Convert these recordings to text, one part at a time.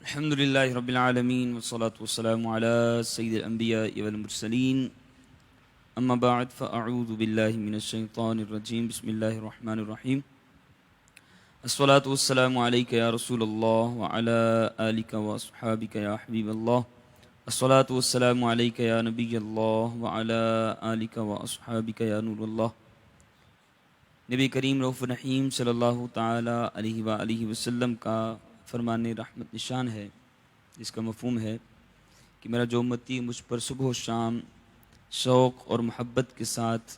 الحمد لله رب العالمين والصلاة والسلام على سيد الأنبياء والمرسلين أما بعد فأعوذ بالله من الشيطان الرجيم بسم الله الرحمن الرحيم الصلاة والسلام عليك يا رسول الله وعلى آلك وأصحابك يا حبيب الله الصلاة والسلام عليك يا نبي الله وعلى آلك وأصحابك يا نور الله نبی کریم رؤوف رحیم صلی اللہ تعالیٰ علیہ وآلہ وسلم کا فرمان رحمت نشان ہے، جس کا مفہوم ہے کہ میرا جو امتی مجھ پر صبح و شام شوق اور محبت کے ساتھ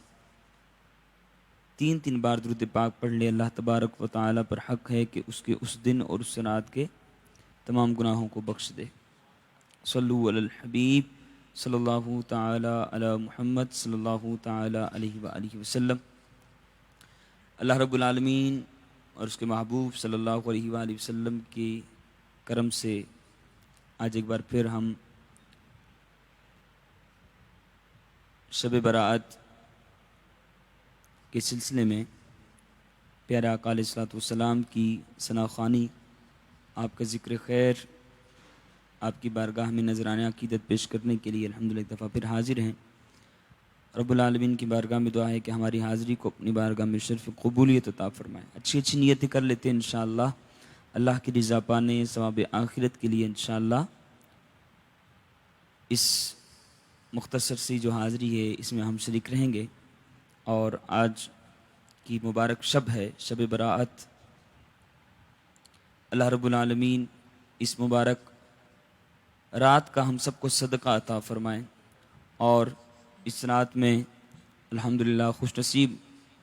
تین بار درود پاک پڑھ لے، اللہ تبارک و تعالیٰ پر حق ہے کہ اس کے اس دن اور اس رات کے تمام گناہوں کو بخش دے۔ صلو علی الحبیب صلی اللہ تعالیٰ علی محمد صلی اللہ تعالیٰ علیہ وآلہ وسلم۔ اللہ رب العالمین اور اس کے محبوب صلی اللہ علیہ وآلہ وسلم کی کرم سے آج ایک بار پھر ہم شب برات کے سلسلے میں پیارے آقا علیہ الصلوۃ والسلام کی ثناءخوانی، آپ کا ذکر خیر، آپ کی بارگاہ میں نذرانہ عقیدت پیش کرنے کے لیے الحمدللہ ایک دفعہ پھر حاضر ہیں۔ رب العالمین کی بارگاہ میں دعا ہے کہ ہماری حاضری کو اپنی بارگاہ میں شرف قبولیت عطا فرمائے۔ اچھی نیتیں کر لیتے ہیں انشاءاللہ، اللہ کی رضا پانے، ثواب آخرت کے لیے انشاءاللہ اس مختصر سی جو حاضری ہے اس میں ہم شریک رہیں گے۔ اور آج کی مبارک شب ہے، شب برات۔ اللہ رب العالمین اس مبارک رات کا ہم سب کو صدقہ عطا فرمائے، اور اس رات میں الحمدللہ خوش نصیب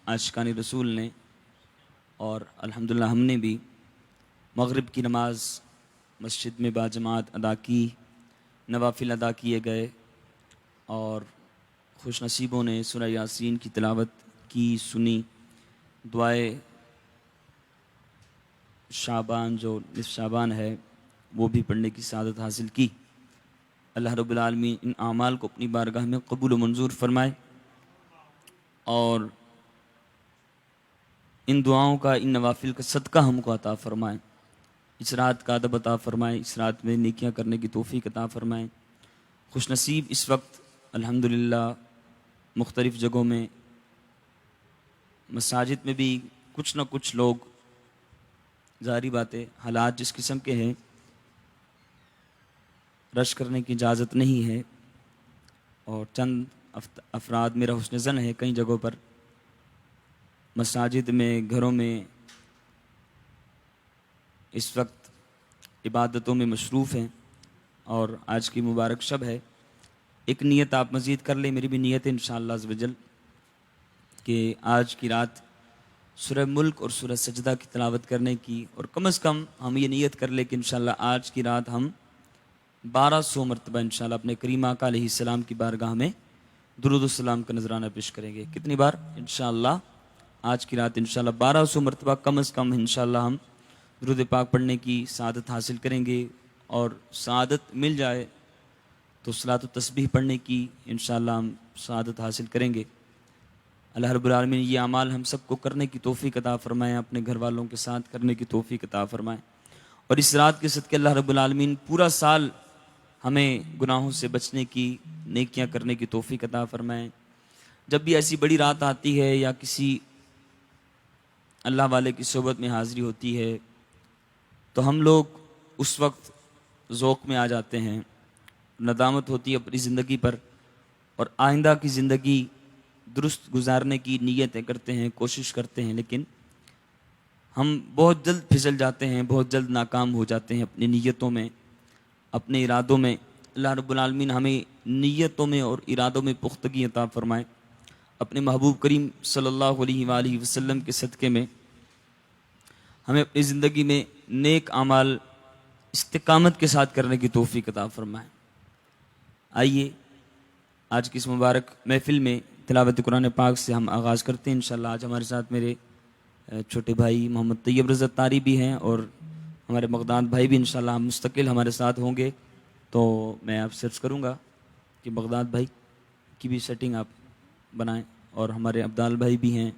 عاشقان رسول نے اور الحمدللہ ہم نے بھی مغرب کی نماز مسجد میں باجماعت ادا کی، نوافل ادا کیے گئے، اور خوش نصیبوں نے سورہ یاسین کی تلاوت کی، سنی، دعائے شعبان جو نصف شعبان ہے وہ بھی پڑھنے کی سعادت حاصل کی۔ اللہ رب العالمین ان اعمال کو اپنی بارگاہ میں قبول و منظور فرمائے، اور ان دعاؤں کا، ان نوافل کا صدقہ ہم کو عطا فرمائے، اس رات کا ادب عطا فرمائے، اس رات میں نیکیاں کرنے کی توفیق عطا فرمائے۔ خوش نصیب اس وقت الحمدللہ مختلف جگہوں میں، مساجد میں بھی کچھ نہ کچھ لوگ، ظاہری باتیں حالات جس قسم کے ہیں رش کرنے کی اجازت نہیں ہے، اور چند افراد، میرا حسن ظن ہے کئی جگہوں پر مساجد میں، گھروں میں اس وقت عبادتوں میں مصروف ہیں، اور آج کی مبارک شب ہے۔ ایک نیت آپ مزید کر لیں، میری بھی نیت ہے انشاءاللہ عز و جل کہ آج کی رات سورہ ملک اور سورہ سجدہ کی تلاوت کرنے کی، اور کم از کم ہم یہ نیت کر لیں کہ انشاءاللہ آج کی رات ہم 1200 مرتبہ انشاءاللہ اپنے کریم آقا علیہ السلام کی بارگاہ میں درود السلام کا نذرانہ پیش کریں گے۔ کتنی بار؟ انشاءاللہ آج کی رات انشاءاللہ 1200 مرتبہ کم از کم انشاءاللہ ہم درود پاک پڑھنے کی سعادت حاصل کریں گے، اور سعادت مل جائے تو صلاۃ و تسبیح پڑھنے کی انشاءاللہ ہم سعادت حاصل کریں گے۔ اللہ رب العالمین یہ اعمال ہم سب کو کرنے کی توفیق عطا فرمائیں، اپنے گھر والوں کے ساتھ کرنے کی توفیق عطا فرمائیں، اور اس رات کے صدقے اللہ رب العالمین پورا سال ہمیں گناہوں سے بچنے کی، نیکیاں کرنے کی توفیق عطا فرمائیں۔ جب بھی ایسی بڑی رات آتی ہے یا کسی اللہ والے کی صحبت میں حاضری ہوتی ہے تو ہم لوگ اس وقت ذوق میں آ جاتے ہیں، ندامت ہوتی ہے اپنی زندگی پر، اور آئندہ کی زندگی درست گزارنے کی نیتیں کرتے ہیں، کوشش کرتے ہیں، لیکن ہم بہت جلد پھسل جاتے ہیں، بہت جلد ناکام ہو جاتے ہیں اپنی نیتوں میں، اپنے ارادوں میں۔ اللہ رب العالمین ہمیں نیتوں میں اور ارادوں میں پختگی عطا فرمائے، اپنے محبوب کریم صلی اللہ علیہ وآلہ وسلم کے صدقے میں ہمیں اپنی زندگی میں نیک اعمال استقامت کے ساتھ کرنے کی توفیق عطا فرمائے۔ آئیے آج کی اس مبارک محفل میں تلاوت قرآن پاک سے ہم آغاز کرتے ہیں انشاءاللہ۔ آج ہمارے ساتھ میرے چھوٹے بھائی محمد طیب رضا طاری بھی ہیں، اور ہمارے مقداد بھائی بھی انشاءاللہ ہم مستقل ہمارے ساتھ ہوں گے۔ تو میں آپ سے عرض کروں گا کہ مقداد بھائی کی بھی سیٹنگ آپ بنائیں، اور ہمارے عبدال بھائی بھی ہیں،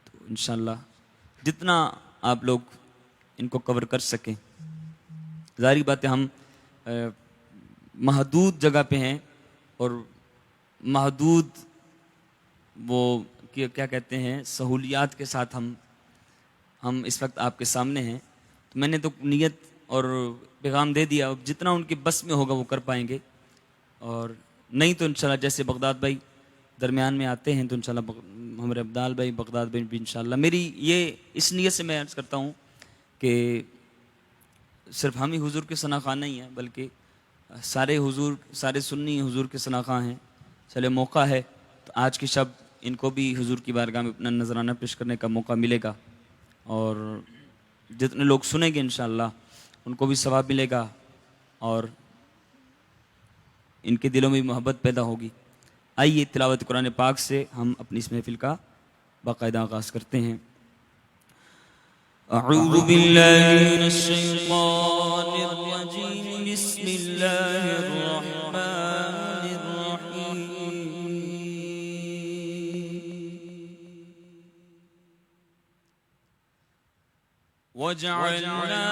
تو انشاءاللہ جتنا آپ لوگ ان کو کور کر سکیں ظاہری بات ہے ہم محدود جگہ پہ ہیں اور محدود وہ کیا کہتے ہیں سہولیات کے ساتھ ہم اس وقت آپ کے سامنے ہیں. تو میں نے تو نیت اور پیغام دے دیا, اب جتنا ان کے بس میں ہوگا وہ کر پائیں گے, اور نہیں تو انشاءاللہ جیسے بغداد بھائی درمیان میں آتے ہیں تو انشاءاللہ ہمارے عبدال بھائی بغداد بھائی بھی انشاءاللہ. میری یہ اس نیت سے میں عرض کرتا ہوں کہ صرف ہم ہی حضور کے ثناء نہیں ہیں بلکہ سارے سنی حضور کے ثناء ہیں. چلے موقع ہے تو آج کی شب ان کو بھی حضور کی بارگاہ میں اپنا نذرانہ پیش کرنے کا موقع ملے گا, اور جتنے لوگ سنیں گے انشاءاللہ ان کو بھی ثواب ملے گا اور ان کے دلوں میں محبت پیدا ہوگی. آئیے تلاوت قرآن پاک سے ہم اپنی اس محفل کا باقاعدہ آغاز کرتے ہیں. اعوذ باللہ من الشیطان الرجیم, بسم اللہ الرحمن الرحیم. وجعلنا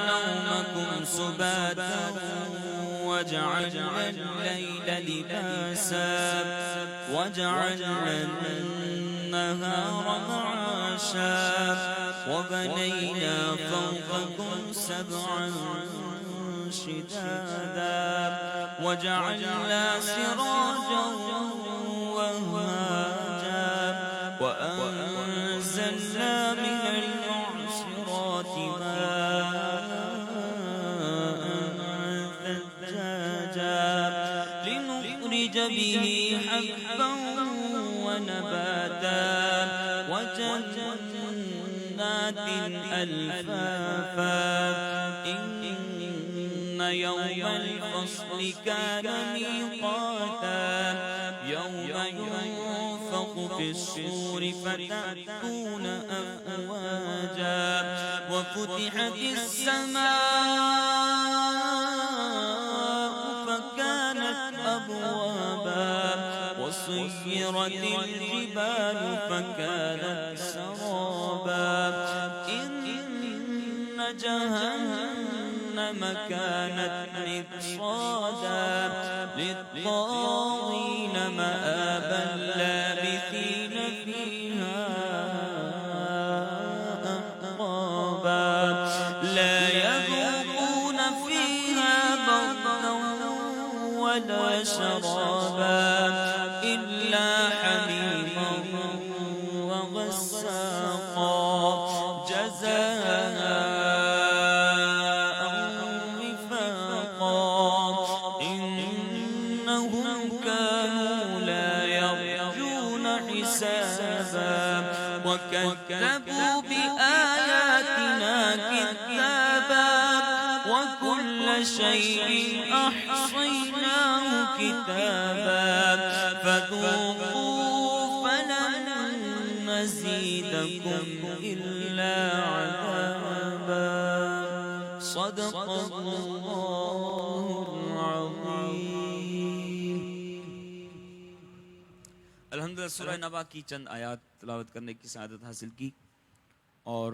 نومكم سباتا وجعلنا الليل لباسا وجعلنا النهار معاشا وبنينا فوقكم سبعا شدادا وجعلنا سراجا وهاجا وأنزلنا من المعصرات لنخرج به حبا ونباتا وجنات ألفافا إن يوم الفصل كان ميقاتا يوم ينفخ في الصور فتأتون أفواجا وفتحت السماء وسيرت الجبال فكانت سرابا إن جهنم كانت مرصادا للطاغين مآبا لابثين فيها أحقابا لا يذوقون فيها بردا ولا شرابا إلا حميما وغساقا جزاء وفاقا إنهم كانوا لا يرجون حسابا وكذبوا بآياتنا كذابا وكل شيء أحصيناه كتابا فذوقوا فلن نزيدكم إلا عذابا صدق الله العظيم. الحمدللہ سورہ نبا کی چند آیات تلاوت کرنے کی سعادت حاصل کی, اور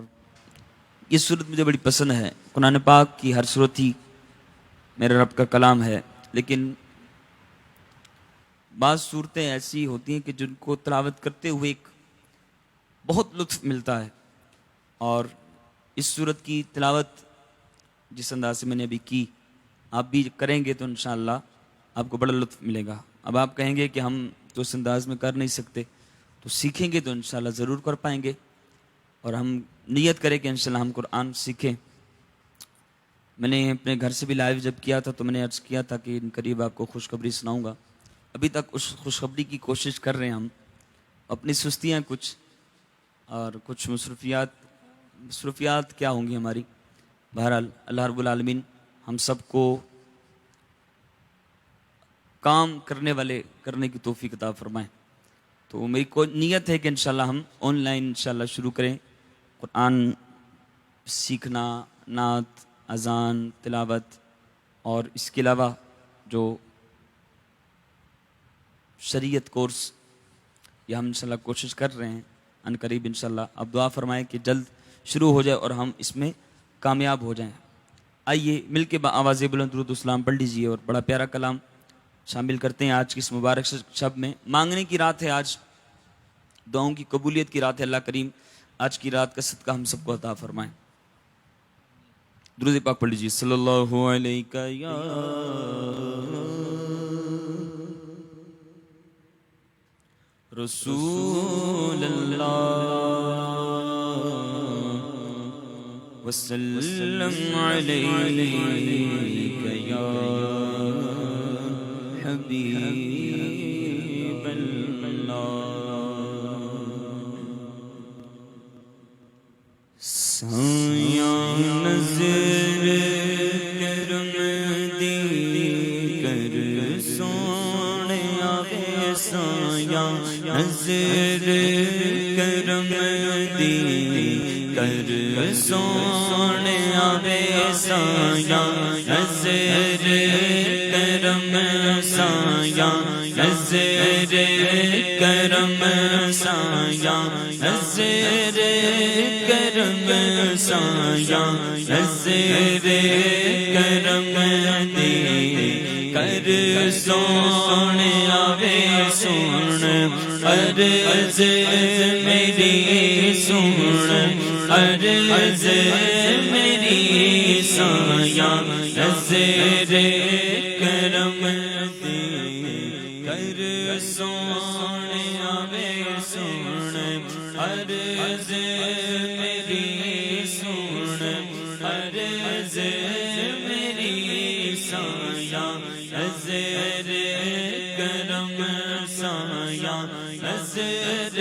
یہ سورت مجھے بڑی پسند ہے. قرآن پاک کی ہر سورت ہی میرے رب کا کلام ہے, لیکن بعض صورتیں ایسی ہوتی ہیں کہ جن کو تلاوت کرتے ہوئے ایک بہت لطف ملتا ہے, اور اس صورت کی تلاوت جس انداز سے میں نے ابھی کی آپ بھی کریں گے تو انشاءاللہ آپ کو بڑا لطف ملے گا. اب آپ کہیں گے کہ ہم تو اس انداز میں کر نہیں سکتے, تو سیکھیں گے تو انشاءاللہ ضرور کر پائیں گے, اور ہم نیت کریں کہ انشاءاللہ ہم قرآن سیکھیں. میں نے اپنے گھر سے بھی لائیو جب کیا تھا تو میں نے عرض کیا تھا کہ ان قریب آپ کو خوشخبری سناؤں گا. ابھی تک اس خوشخبری کی کوشش کر رہے ہیں ہم, اپنی سستیاں کچھ اور کچھ مصروفیات کیا ہوں گی ہماری. بہرحال اللہ رب العالمین ہم سب کو کام کرنے کی توفیق عطا فرمائیں. تو میری نیت ہے کہ انشاءاللہ ہم آن لائن انشاءاللہ شروع کریں قرآن سیکھنا, نعت, اذان, تلاوت, اور اس کے علاوہ جو شریعت کورس یہ ہم انشاءاللہ کوشش کر رہے ہیں ان قریب انشاءاللہ. اب دعا فرمائیں کہ جلد شروع ہو جائے اور ہم اس میں کامیاب ہو جائیں. آئیے مل کے آواز بلند درود اسلام پڑھ لیجیے اور بڑا پیارا کلام شامل کرتے ہیں آج کی اس مبارک شب میں. مانگنے کی رات ہے آج، دعاؤں کی قبولیت کی رات ہے. اللہ کریم آج کی رات کا صدقہ ہم سب کو عطا فرمائیں. درود پاک پڑھ لیجیے. صلی اللہ علیہ یا رسول اللہ وسلم علیک یا حبیب اللہ. سایہ نظر کرم دی کر سونے آوے سایہ نظر کرم دی کر سونے آوے سایہ نظر کرم سایہ نظر کرم سایہ نظر کرم سایہ نظر کرم دی کر سونے آوے سون عرض میری سون عرض میری سایہ نظر کرم دی کر سونے آوے سون عرض میری سون عرض میری سایہ نظر کرم سایہ نظر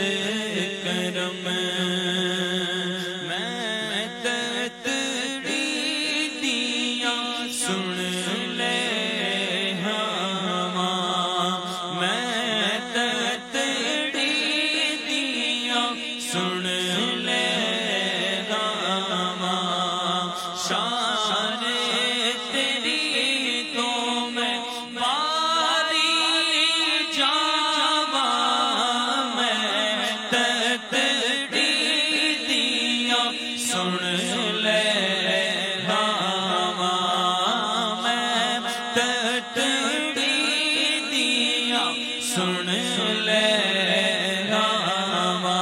کرم. میں تتڑی دیا سن لے ہوا، میں تتڑی دیا سن لے ہوا، شان تیری تو میں باری جاوا، میں تتڑی دیا سن لے ہوا، میں تتڑی دیا سن لے ہوا،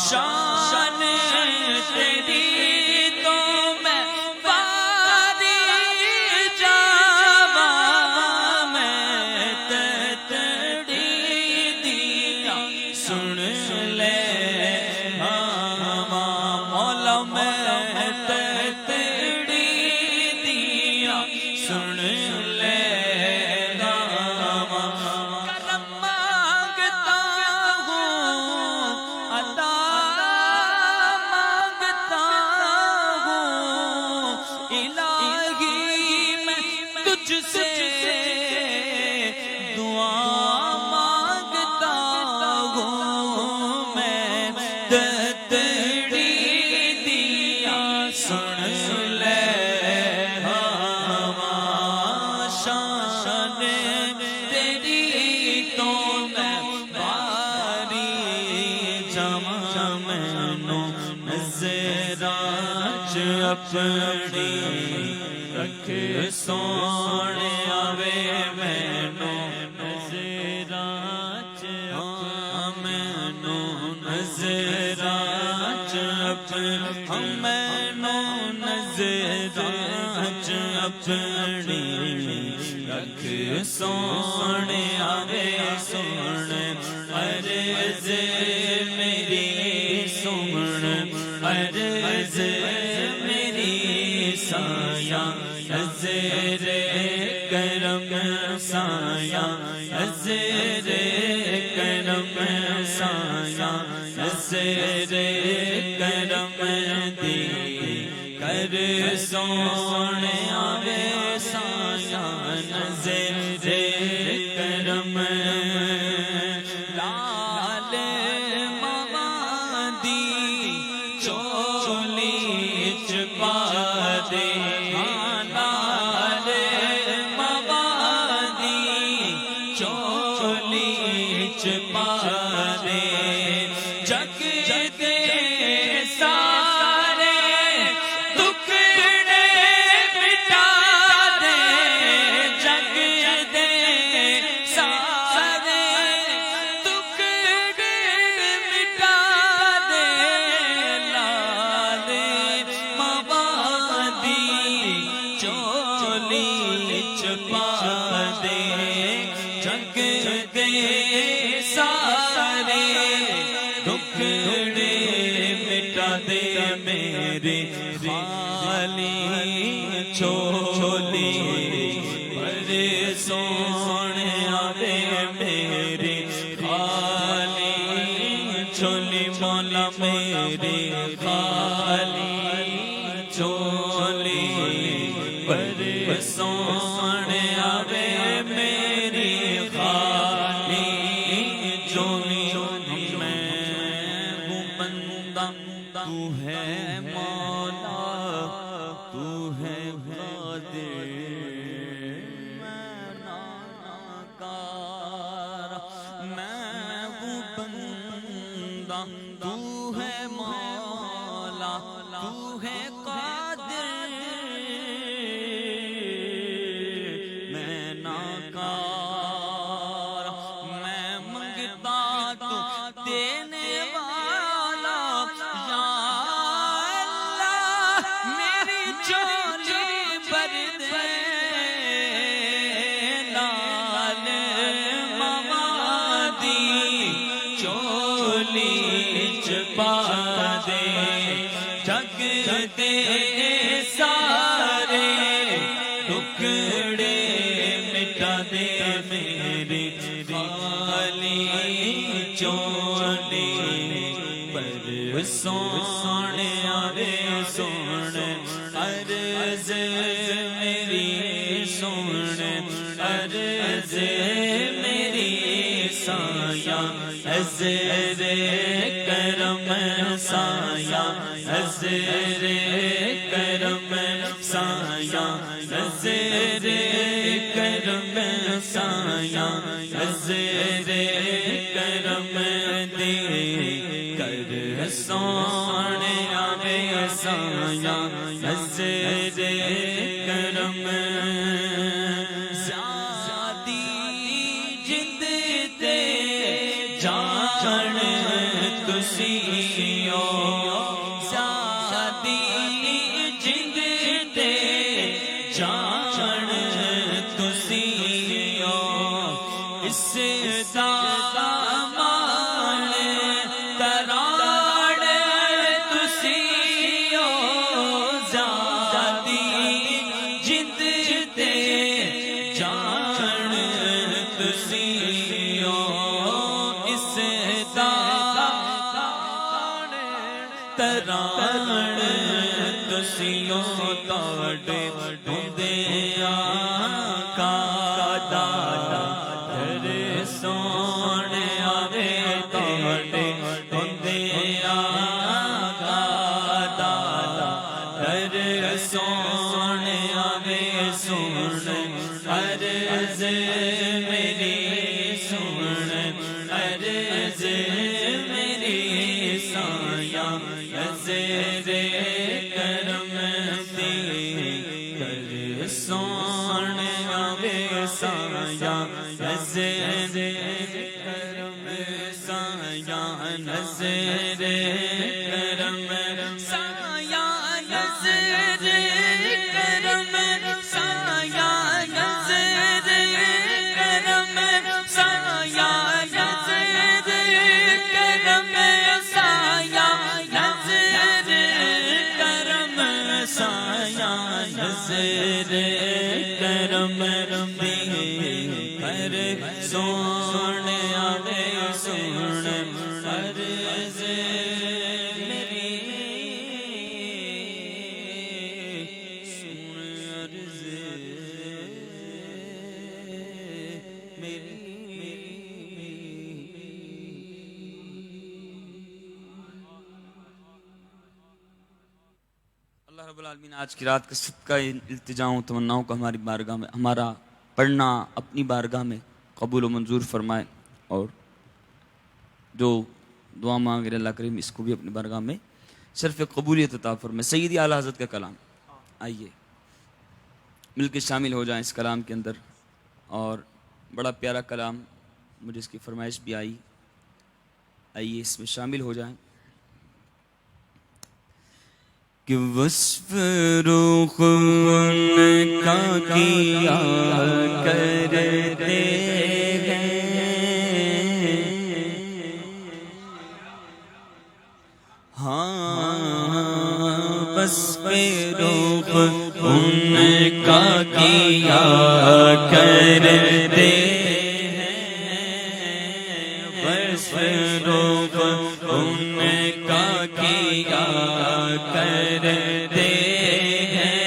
شان تیری تو میں باری جاوا، میں تتڑی دیا سن لے ہوا. مولا میں تتڑی دیا سن لے ہوا، کرم مانگتا ہوں عطا مانگتا ہوں، الہی میں تجھ سے دعا مانگتا ہوں. میں تتڑی دیا سن لے ہوا، شان تیری تو میں باری جاواں، مینوں نظراں چ اپنی رکھ سونے آوے، مینوں نظراں چ مینوں نظراں چ مینوں نظراں چ اپنی رکھ سونے آوے سون عرض میری سون عرض میری سایہ نظر کرم سایہ نظر کرم سایہ نظر کرم دی کر سونے آوے سایہ نظر کرم. لال ماما دی چولی چ پا دے، لال ماما دی چولی چ پا دے، جگ دے سارے ٹکڑے چولی پر سونے آوے میرے خالی چولی مولا میرے خالی چولی پر سونے آوے میری خالی چولی میں ہوں بندہ تو ہے مولا تو ہے قادر میں ناکار میں ہوں بندہ تو ہے مولا تو ہے قادر میں ناکار میں منگتا تو دینے والا یا اللہ میری چولی بھر دے لال موادی چولی چھپا دے جگ دے سارے ٹکڑے مٹا دے میرے خالی چولی پر سونے آوے سون عرض میری سون عرض میری سایہ حضر کرم سایہ حضر کرم سایہ حضر کرم سایہ حضر کرم دے کر سونے آوے سایہ حضر کرم زیادی جند تے جان تسیو زیادی جند تے جان تسیو اس دامان تراڑ تسیو زیادی جند تے جان تسیو اس دامان تراڑ تسیو تاڑے ہوندے آقا دادا در سونے آوے تاڑے ہوندے آقا دادا در سونے آوے سون عرض میری سون عرض میری سایہ حضر کرم دے کر سونے آوے سایہ حضر کرم سایہ حضر کرم سایہ حضر کرم سایہ حضر کرم سایہ حضر کرم سایہ حضر کرم سایہ حضر کرم دے کر سونے آوے سون عرض میری سون عرض میری اللہ رب العالمین آج کی رات کا صدقہ التجاؤں تمناؤں کو ہماری بارگاہ میں ہمارا پڑھنا اپنی بارگاہ میں قبول و منظور فرمائے اور جو دعا مانگ رہے اللہ کریم اس کو بھی اپنی بارگاہ میں صرف قبولیت عطا فرمائے. سیدی اعلیٰ حضرت کا کلام آئیے مل کے شامل ہو جائیں اس کلام کے اندر اور بڑا پیارا کلام مجھے اس کی فرمائش بھی آئی. آئیے اس میں شامل ہو جائیں. کہ وصف روح ان کا کیا کرتے ہیں ہاں وصف روح ان کا کیا کرتے ہیں، وصف روب ان کا کیا کرتے ہیں،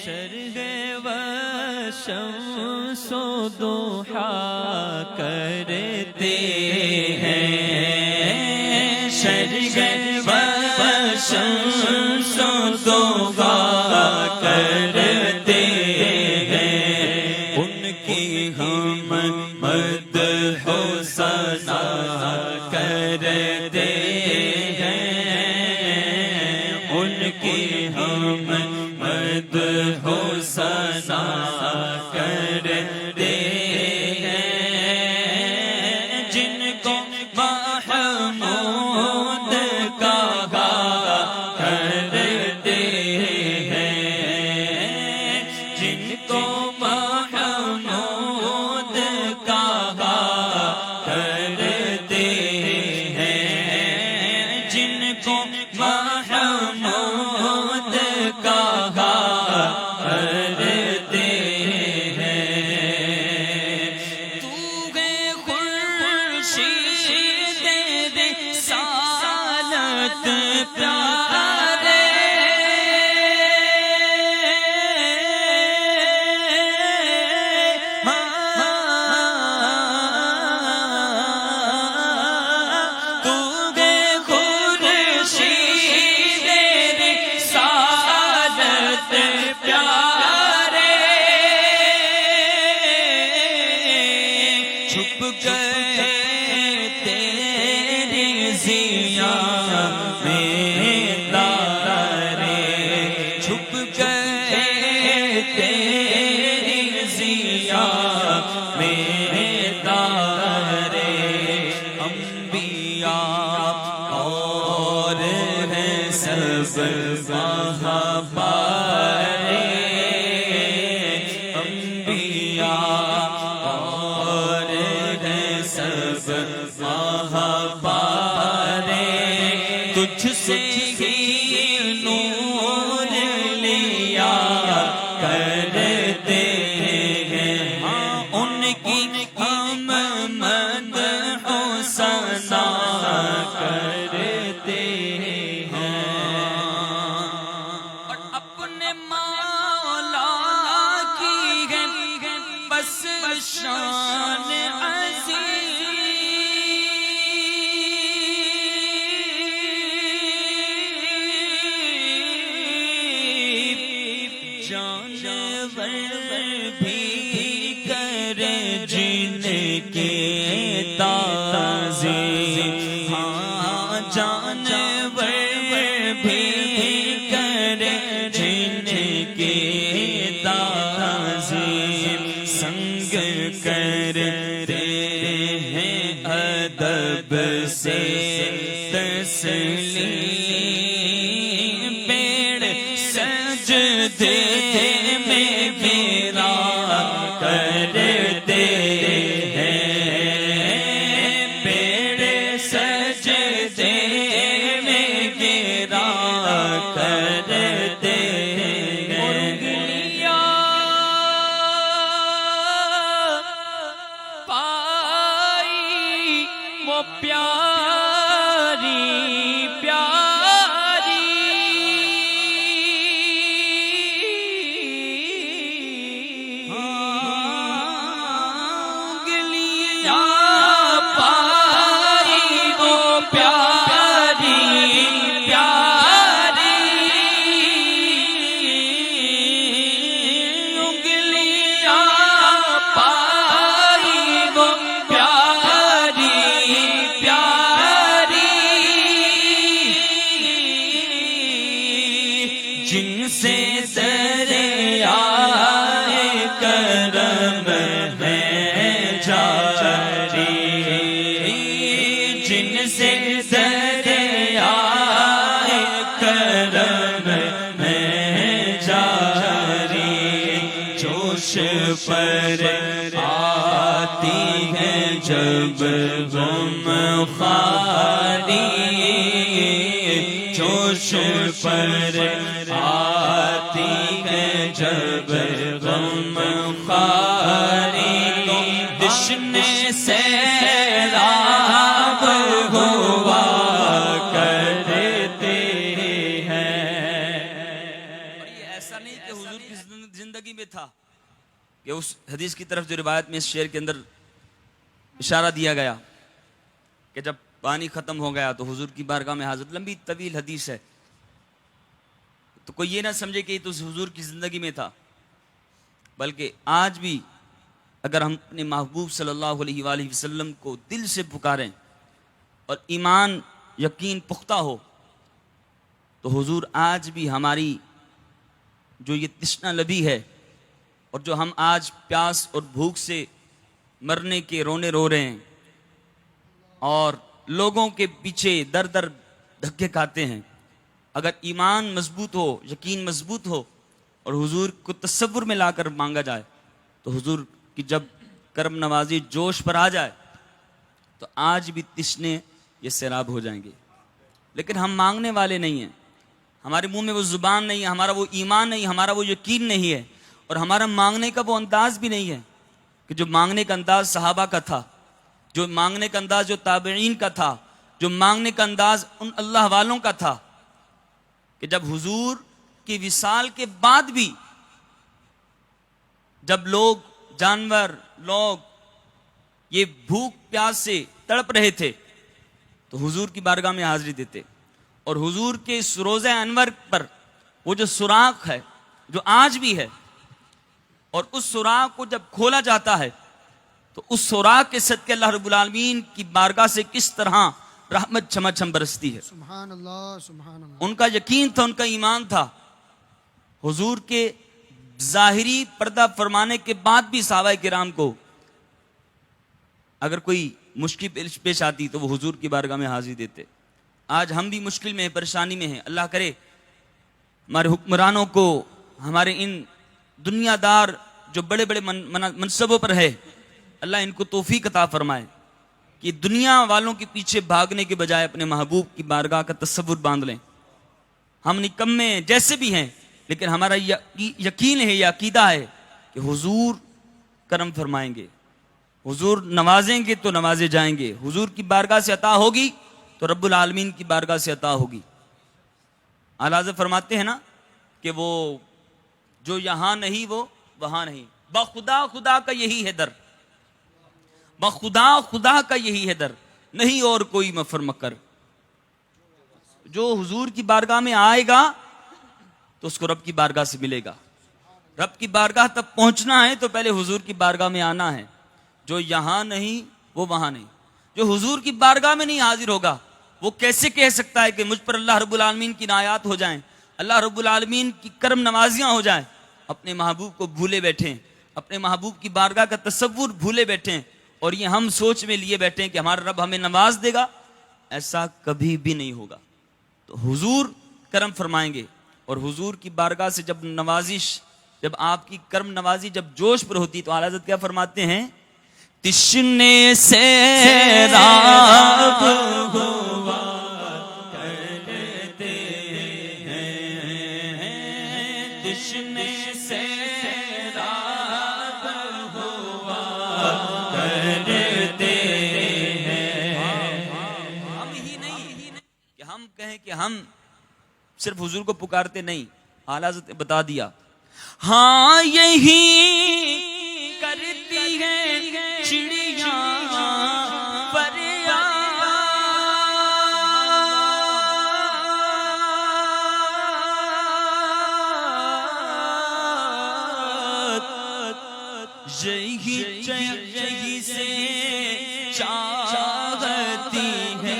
شرح و شمس و ضحیٰ کرتے ہیں، شرح و شمس و ضحیٰ کرتے ہیں، ان کی ہم مدح و ثنا کرتے ہیں، ان کی ہم مدح و ثنا کرتے ہیں، جن کو محمود کہا کرتے ہیں، جن کو محمود کہا کرتے ہیں، جن کو محمود کہا کرتے ہیں، تو ہے خورشید رسالت پیارے، تو ہے خورشید رسالت پیارے، چھپ گئے تیری ضیا میں تارے، چھپ گئے تیری ضیا میں تارے، انبیاء اور ہیں سب وہاں پارے، انبیاء اور ہیں سب وہاں پارے، تجھ سے ہی نور لیا کرتے ہیں، ہاں ان کی ہم مدح و ثنا کرتے ہیں، اور اپنے مولا کی ہے بس شان عظیم، جانور بھی کرے جن کے تعظیم، ہاں جانور بھی کرے جن کے تعظیم، سنگ کرتے ہیں ادب سے تسلیم، پیڑ سجدے میں میرا کرتے ہیں، پیڑ سجدے میں گرا کرتے ہیں، پائی وہ پیاری پیاری، انگلیاں پائی وہ پیاری پیاری، انگلیاں پائی وہ پیاری پیاری، جن سے دریائے کرم ہے جاری، جن سے دریائے کرم ہے جاری، جوش پر آتی ہے جب غم خاری، جوش پر نہیں کہ حضور کی زندگی میں تھا کہ اس حدیث کی طرف جو روایت میں اس شعر کے اندر اشارہ دیا گیا کہ جب پانی ختم ہو گیا تو حضور کی بارگاہ میں حاضر، لمبی طویل حدیث ہے، تو کوئی یہ نہ سمجھے کہ یہ تو حضور کی زندگی میں تھا، بلکہ آج بھی اگر ہم اپنے محبوب صلی اللہ علیہ وآلہ وسلم کو دل سے پکاریں اور ایمان یقین پختہ ہو تو حضور آج بھی ہماری جو یہ تشنہ لبی ہے اور جو ہم آج پیاس اور بھوک سے مرنے کے رونے رو رہے ہیں اور لوگوں کے پیچھے در در دھکے کھاتے ہیں، اگر ایمان مضبوط ہو، یقین مضبوط ہو اور حضور کو تصور میں لا کر مانگا جائے تو حضور کی جب کرم نوازی جوش پر آ جائے تو آج بھی تشنے یہ سیراب ہو جائیں گے، لیکن ہم مانگنے والے نہیں ہیں، ہمارے منہ میں وہ زبان نہیں ہے، ہمارا وہ ایمان نہیں، ہمارا وہ یقین نہیں ہے، اور ہمارا مانگنے کا وہ انداز بھی نہیں ہے کہ جو مانگنے کا انداز صحابہ کا تھا، جو مانگنے کا انداز جو تابعین کا تھا، جو مانگنے کا انداز ان اللہ والوں کا تھا کہ جب حضور کی وصال کے بعد بھی جب لوگ جانور لوگ یہ بھوک پیاس سے تڑپ رہے تھے تو حضور کی بارگاہ میں حاضری دیتے، اور حضور کے روضہ انور پر وہ جو سوراخ ہے جو آج بھی ہے، اور اس سوراخ کو جب کھولا جاتا ہے تو اس سوراخ کے صدقے اللہ رب العالمین کی بارگاہ سے کس طرح رحمت چھما چھم برستی ہے۔ سبحان اللہ سبحان اللہ۔ ان کا یقین تھا، ان کا ایمان تھا، حضور کے ظاہری پردہ فرمانے کے بعد بھی صحابہ کرام کو اگر کوئی مشکل پیش آتی تو وہ حضور کی بارگاہ میں حاضری دیتے۔ آج ہم بھی مشکل میں ہیں، پریشانی میں ہیں، اللہ کرے ہمارے حکمرانوں کو، ہمارے ان دنیا دار جو بڑے بڑے منصبوں پر ہے، اللہ ان کو توفیق عطا فرمائے کہ دنیا والوں کے پیچھے بھاگنے کے بجائے اپنے محبوب کی بارگاہ کا تصور باندھ لیں۔ ہم نکمے جیسے بھی ہیں لیکن ہمارا یقین ہے، یہ عقیدہ ہے کہ حضور کرم فرمائیں گے، حضور نوازیں گے تو نوازے جائیں گے، حضور کی بارگاہ سے عطا ہوگی تو رب العالمین کی بارگاہ سے عطا ہوگی۔ اعلیٰ حضرت فرماتے ہیں نا کہ وہ جو یہاں نہیں وہ وہاں نہیں، بخدا خدا کا یہی ہے در، بخدا خدا کا یہی ہے در، نہیں اور کوئی مفر مکر۔ جو حضور کی بارگاہ میں آئے گا تو اس کو رب کی بارگاہ سے ملے گا۔ رب کی بارگاہ تک پہنچنا ہے تو پہلے حضور کی بارگاہ میں آنا ہے۔ جو یہاں نہیں وہ وہاں نہیں، جو حضور کی بارگاہ میں نہیں حاضر ہوگا وہ کیسے کہہ سکتا ہے کہ مجھ پر اللہ رب العالمین کی عنایات ہو جائیں، اللہ رب العالمین کی کرم نوازیاں ہو جائیں؟ اپنے محبوب کو بھولے بیٹھیں، اپنے محبوب کی بارگاہ کا تصور بھولے بیٹھیں، اور یہ ہم سوچ میں لیے بیٹھیں کہ ہمارا رب ہمیں نواز دے گا، ایسا کبھی بھی نہیں ہوگا۔ تو حضور کرم فرمائیں گے، اور حضور کی بارگاہ سے جب نوازش، جب آپ کی کرم نوازی جب جوش پر ہوتی تو اعلیٰ حضرت کیا فرماتے ہیں؟ تشنے سے راب ہوا کرتے ہیں، تشنے سے راب ہوا کرتے ہیں۔ ہم ہی نہیں کہ ہم کہیں کہ ہم صرف حضور کو پکارتے نہیں، اعلیٰ حضرت نے بتا دیا ہاں یہی کرتی ہے چڑیاں فریاد، یہی سے چاہتی ہے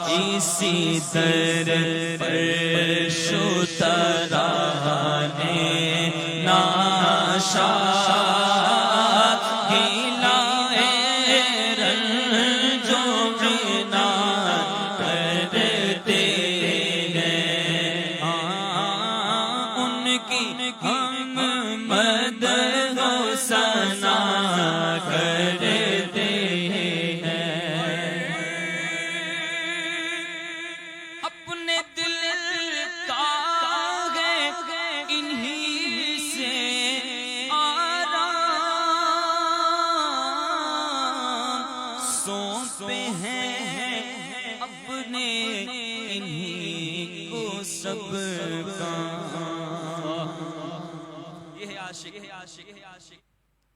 اسی در فرش و ترانے ناشاد گلائے رنج و غنا کرتے سب کا. یہ ہے عاشق.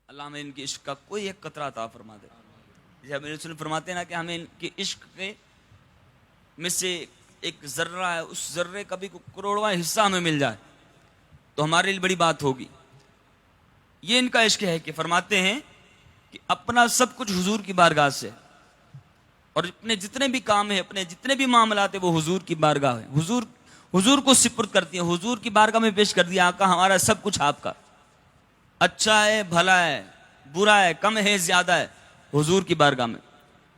اللہ ہمیں ان کے عشق کا کوئی ایک قطرہ عطا فرما دے. جب میرے رسول فرماتے ہیں نا کہ ہمیں ان کے عشق کے میں سے ایک ذرہ ہے, اس ذرے کا بھی کروڑواں حصہ ہمیں مل جائے تو ہمارے لیے بڑی بات ہوگی. یہ ان کا عشق ہے کہ فرماتے ہیں کہ اپنا سب کچھ حضور کی بارگاہ سے, اور اپنے جتنے بھی کام ہیں, اپنے جتنے بھی معاملات ہیں, وہ حضور کی بارگاہ ہے. حضور کو سپرد کرتی ہیں, حضور کی بارگاہ میں پیش کر دیا. آقا ہمارا سب کچھ آپ کا, اچھا ہے, بھلا ہے, برا ہے, کم ہے, زیادہ ہے, حضور کی بارگاہ میں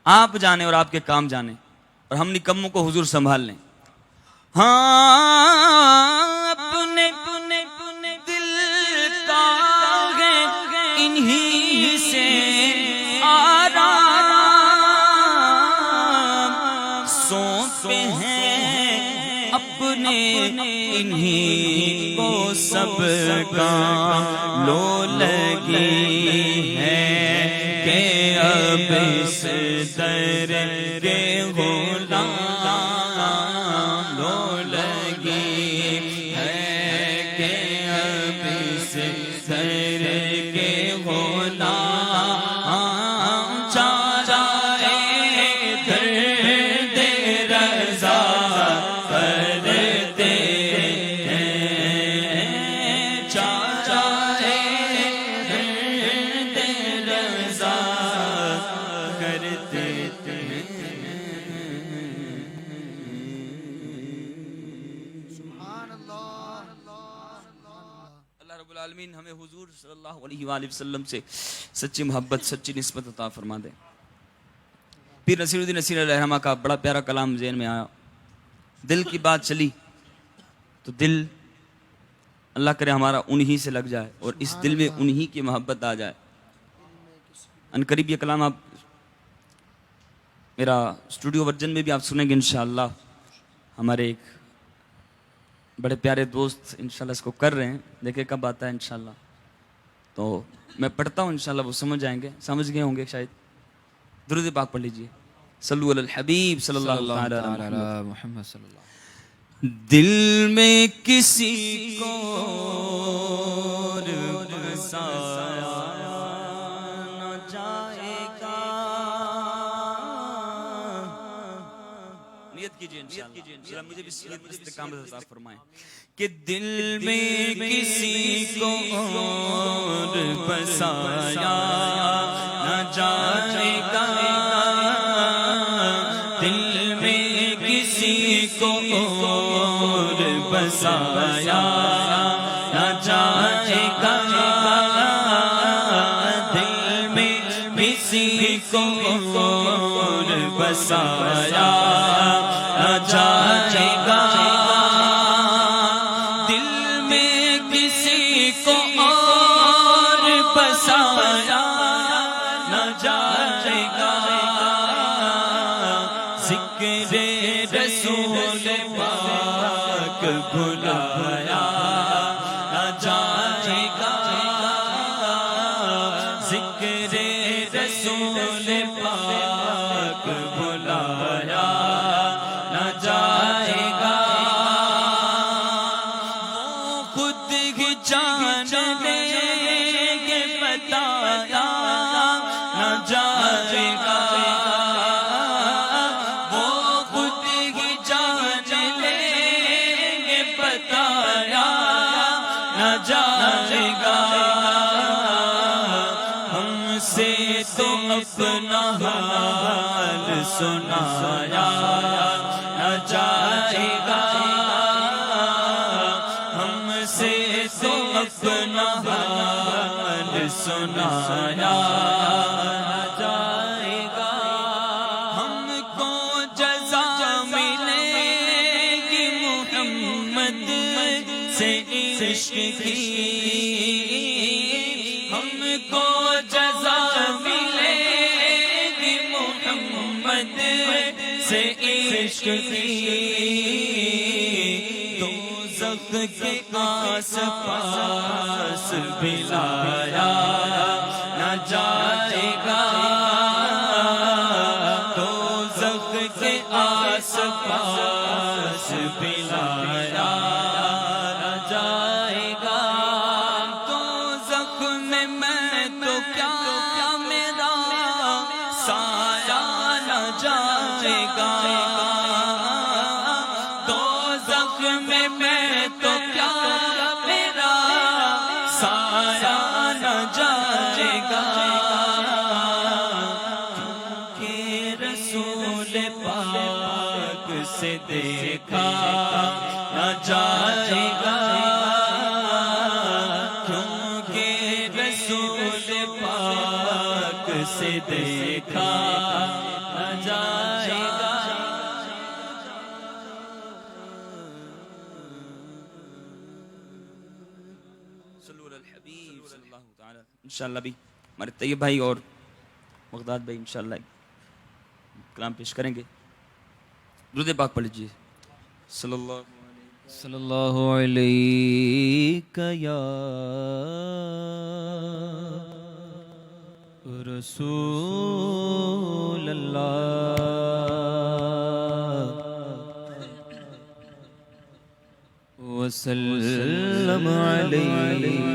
آپ جانے اور آپ کے کام جانے, اور ہم نکموں کو حضور سنبھال لیں. ہاں اپنے دل کا ہے انہی سے آرام, سونپے ہیں اپنے انہی کو سب کا, لو لگی ہے کہ اب اس در کے غلام, لو لگی ہے کہ اب اس در کے غلام, چارائے درد رضا کرتے ہیں, چارائے درد رضا کرتے ہیں. سبحان اللہ. اللہ رب العالمین ہمیں حضور صلی اللہ علیہ وآلہ وسلم سے سچی محبت, سچی نسبت عطا فرما دے. پیر نصیر الدین نصیر علیہ رحمہ کا بڑا پیارا کلام ذہن میں آیا. دل کی بات چلی تو دل اللہ کرے ہمارا انہی سے لگ جائے, اور اس دل میں انہی کی محبت آ جائے. ان قریب یہ کلام آپ میرا اسٹوڈیو ورژن میں بھی آپ سنیں گے انشاءاللہ. ہمارے ایک بڑے پیارے دوست انشاءاللہ اس کو کر رہے ہیں, دیکھیں کب آتا ہے انشاءاللہ. تو میں پڑھتا ہوں انشاءاللہ, وہ سمجھ جائیں گے, سمجھ گئے ہوں گے شاید. درود پاک پڑھ لیجئے. صلو علی الحبیب صلی اللہ تعالی علیہ محمد صلی اللہ. دل میں کسی کو بسایا نہ جائے گا. نیت کیجئے انشاءاللہ, مجھے بھی نیت استقامت عطا فرمائیں کہ دل میں کسی کو اور بسایا نہ جائے گا, دل میں کسی کو اور بسایا نہ جائے گا, دل میں کسی کو اور بسایا نہ جائے گا, دل میں کسی کو اور بسایا نہ جائے گا, ذکر رسول پاک بھلایا نہ جائے گا, ذکر رسول پاک بھلایا نہ جائے گا. وہ خود ہی جان لیں گے بتایا نہ جائے گا, وہ خود ہی جان لیں گے بتایا نہ جائے گا. ہم سے تو اپنا حال سنایا نہ جائے گا, ہم سے تو اپنا حال سنایا نہ جائے گا. ہم کو جزا ملے گی محمد سے عشق کی, ہم کو جزا ملے گی محمد سے عشق کی. دوزخ کے آس پاس بلایا نہ جائے گا, دوزخ کے آس پاس پلایا نہ جائے گا تو زخم میں تو کیا میرا سایہ نہ جائے گا تو زخم میں تو کیا میرا سایہ نہ جائے گا پاک سے دیکھا نہ جائے گا کیونکہ رسول پاک سے دیکھا نہ جائے گا صلو علی الحبیب صلی اللہ تعالی انشاءاللہ بھی ہمارے طیب بھائی اور مغداد بھائی انشاءاللہ کلام پیش کریں گے درود پاک پڑھ لیجیے صلی اللہ علیہ یا رسول اللہ وسلم علیہ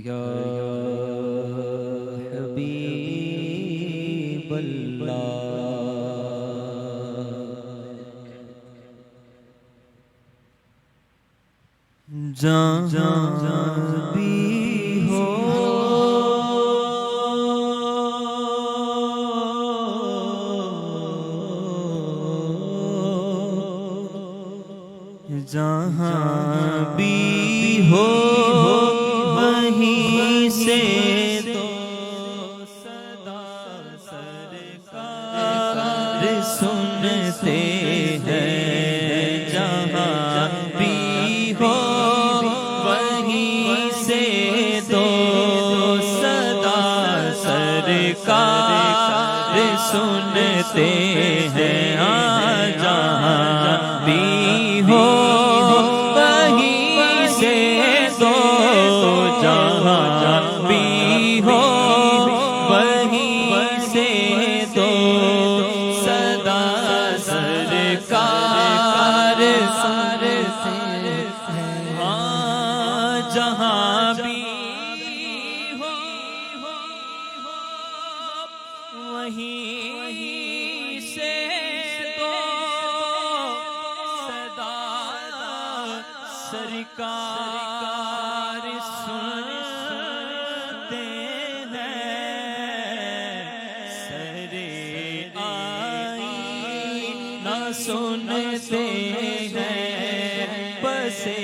یا حبیب اللہ جہاں بھی ہو جہاں بھی ہو وہیں سے تو صدا سرکار سنتے ہیں جہاں بھی ہو وہیں سے تو صدا سرکار سنتے ہیں جہاں بھی ہو وہیں سے تو جہاں بھی ہو وہیں سے تو صدا سرکار جہاں بھی ہو وہیں سے تو صدا سرکار سنتے ہیں سرے آئی نہ سنتے ہیں بسے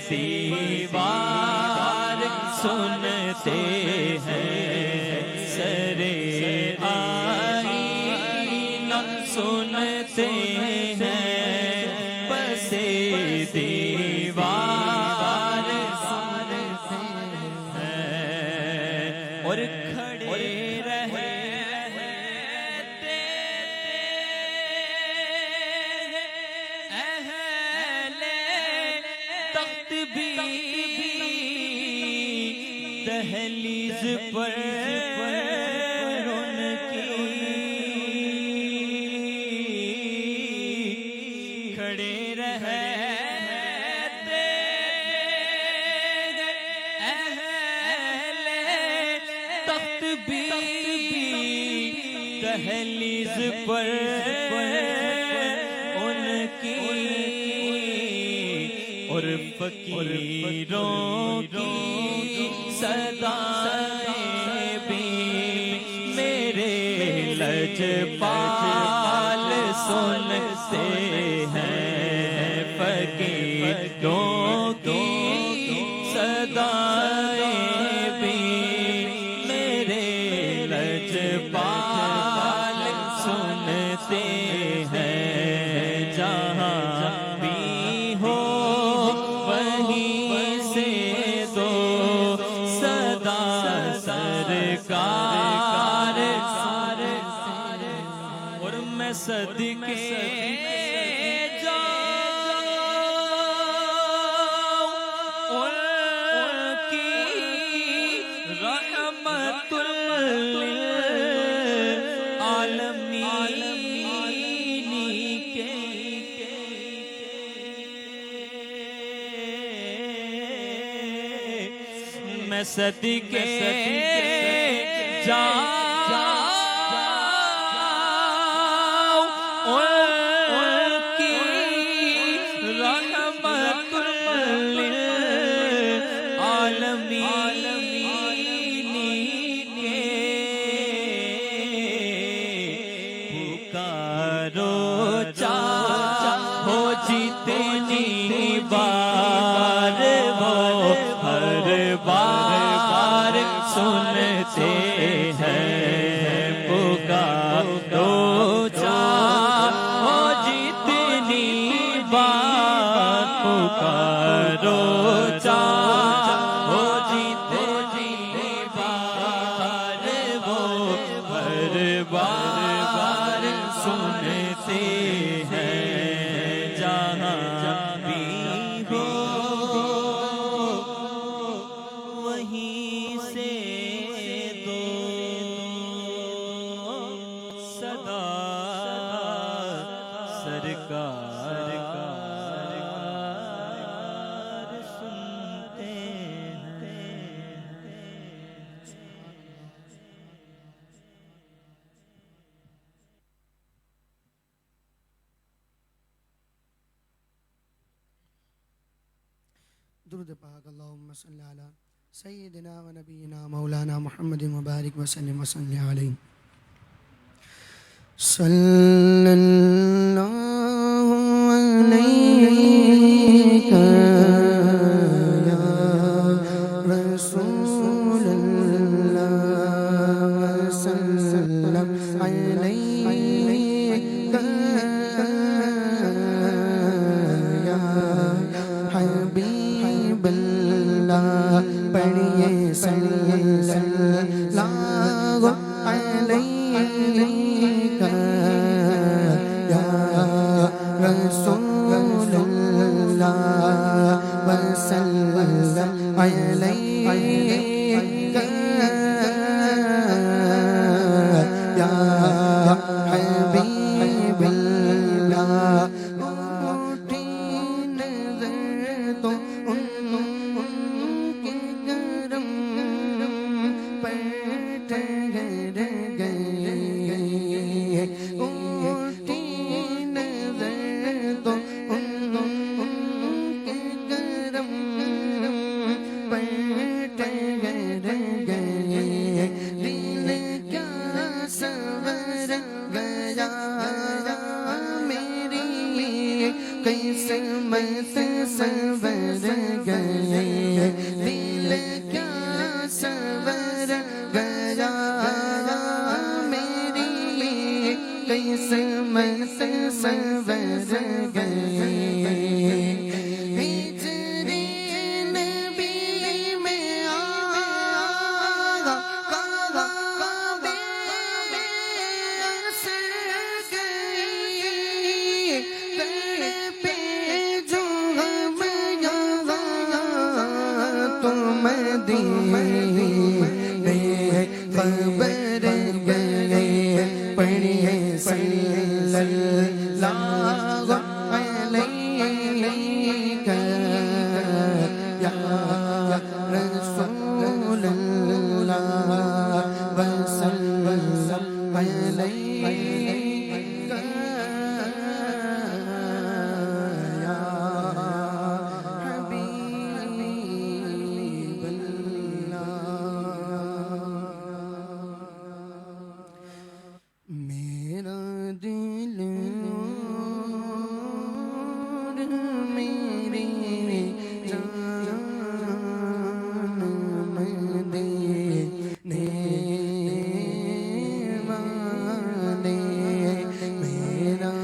دیوار سنتے ہیں سرے آئی نہ سنتے ہیں بسے دیوار سنتے ہیں اور کھڑے رہتے اہل تخت بھی دہلیز پر ان کی کھڑے رہتے اہل تخت بھی دہلیز پر ان کی اور فقیروں کی صدائیں بھی میرے لجپال سنتے ہیں فقیروں کی صدائیں بھی میرے لجپال سنتے ہیں جہاں بھی ہو وہیں سے تو صدا سرکار اور میں صدقے جاؤں ان کی رحمت میں صدقے جاؤں ان کی رحمت للعالمین کے پکارو چاہو جتنی بار وہ ہر بار سنتے ہیں پکارو چاہو جتنی بار پکارو چاہو جتنی بار وہ ہر بار سنتے ہیں جہاں بھی ہو وہیں سے دو صدا سرکار سنتے ہیں درود پاک اللہم صلی علی سیدنا و نبینا مولانا محمد مبارک وسلم وصلی علیہ صلی اللہ علیہ یا رسول اللہ وسلم علیہ یا حبیب اللہ پڑھئے صلی اللہ علیہ یا رسول اللہ وسلم علیہ یا حبیب اللہ اٹھی نظر تو ان کے کرم پر ٹھہر گئے اٹھی نظر تو ان کے کرم پر ٹھہر گئے دل کیا سنور گیا میری قسمت سنور گئے دل کیا سنور گیا میری قسمت سنور گئے ہجری نبی میں آگا کعبے اثر گئی کر پہ جو ہم یہاں تو مدینے خبر گئے پڑھئے صلی اللہ علیہ یا رسول اللہ وسلم علیہ یا حبیب اللہ میرا دل اور میری جان دینے والے میرا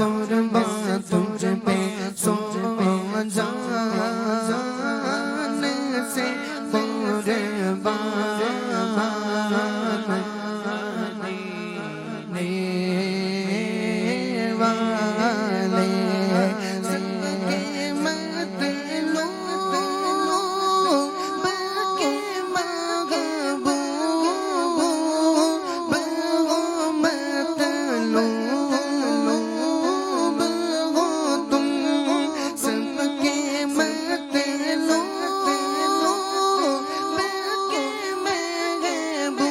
قربان تجھ پہ سو جان سے قربان والے سب کے مطلوب کے محبوب مطلوب ہو تم سب کے مطلوب کے محبوب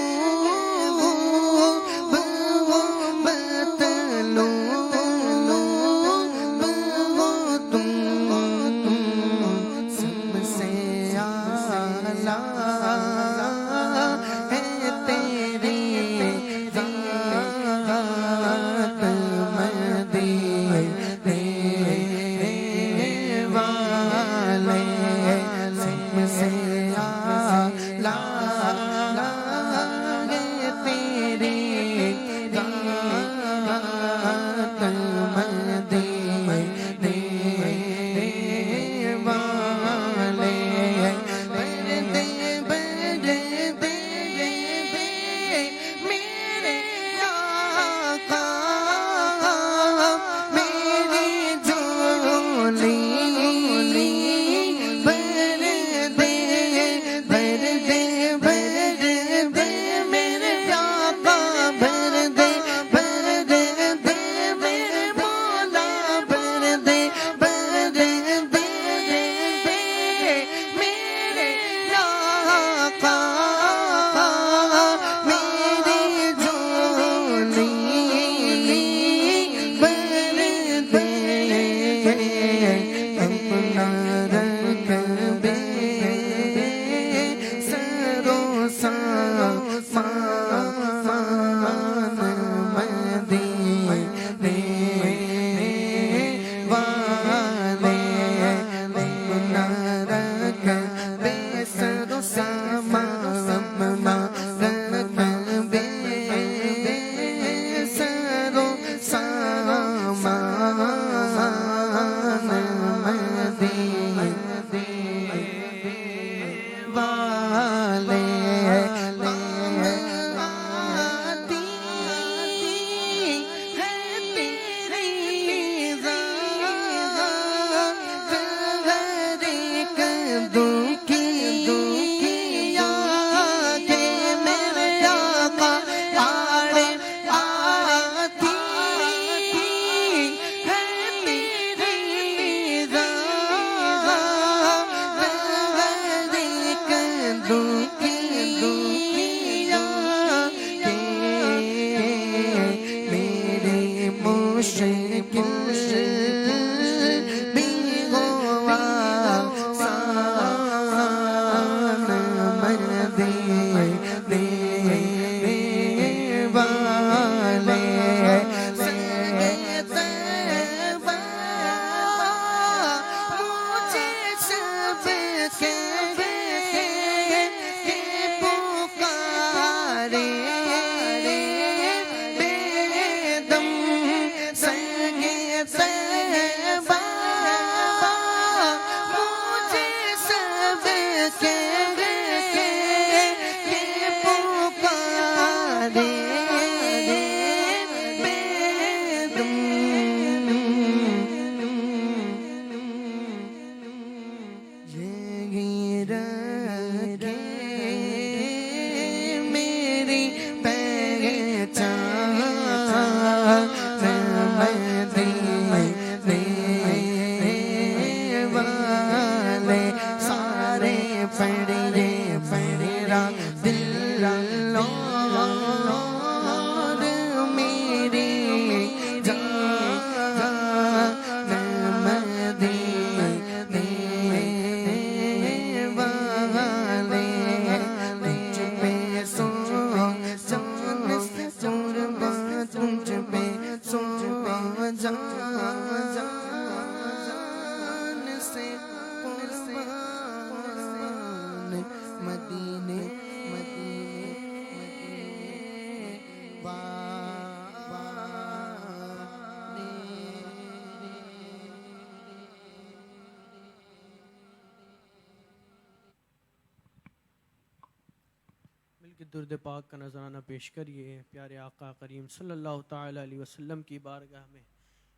کے درود پاک کا نذرانہ پیش کریے پیارے آقا کریم صلی اللہ تعالی علیہ وسلم کی بارگاہ میں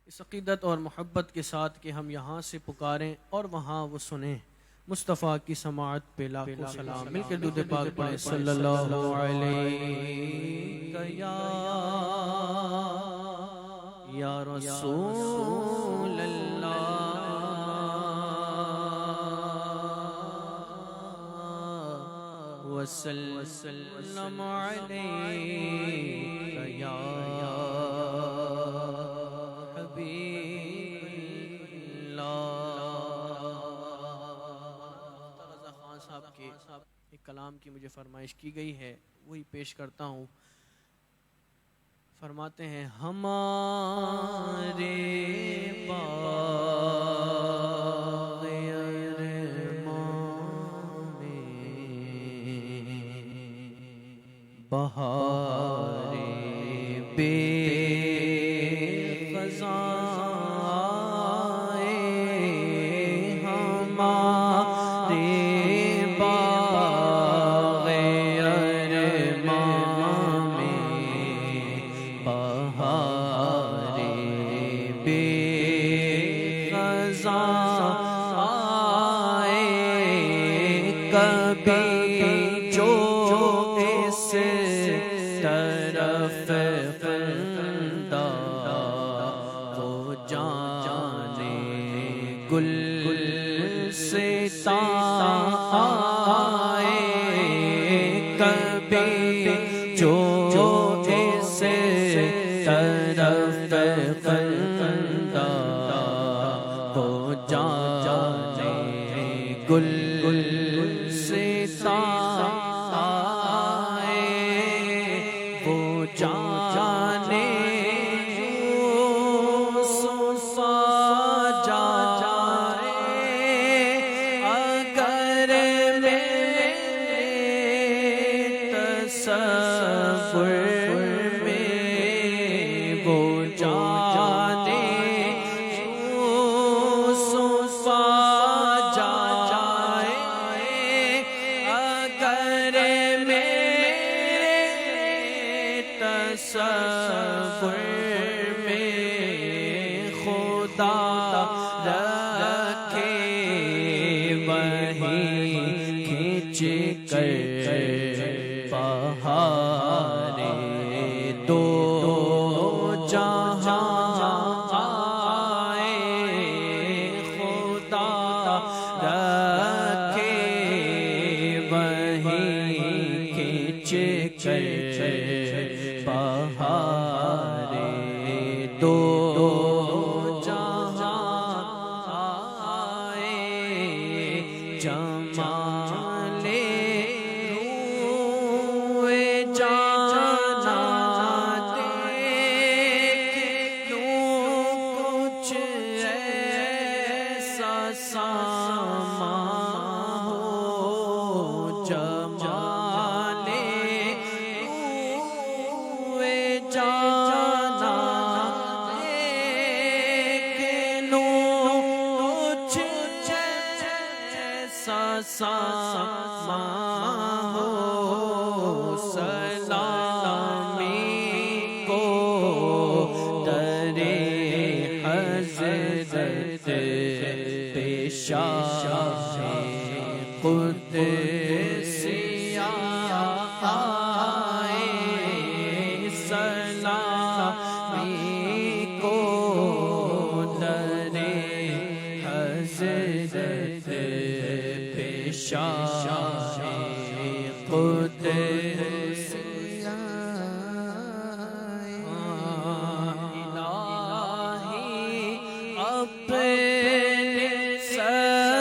اس عقیدت اور محبت کے ساتھ کہ ہم یہاں سے پکاریں اور وہاں وہ سنیں. مصطفیٰ کی سماعت پہ لاکھوں سلام. مل کے درود پاک پڑھیں. صلی اللہ علیہ یا رسول اللہ وسلم علیک یا حبیب اللہ. رضا خان صاحب کے ایک کلام کی مجھے فرمائش کی گئی ہے, وہی پیش کرتا ہوں. فرماتے ہیں ہمارے باغ ارمان میں بہار بے خزاں ہمارے باغ ارمان میں بہار بے خزاں کبھی جو اس طرف خندہ وہ جانے گلستان آئے. کبھی جو اس طرف خندہ وہ جانے گلستان آئے. وہ جانے یوسف جائے اگر میرے تصور میں. وہ جانے یوسف جائے اگر میرے تصور میں. خدا رکھے وہی کھینچ کر بہار دو جہاں آئے. خدا رکھے وہی کھینچ کر بہار دو جہاں آئے. جمال روئے جانا دیکھ لوں کچھ ایسا سامان ہو. جمال روئے جانا دیکھ لوں کچھ ایسا سامان ہو. سلامی کو در حضرت پیشاہ قدسیہ آئے. سلامی کو در حضرت پیشاہ قدسیہ الہی اپنے ستاری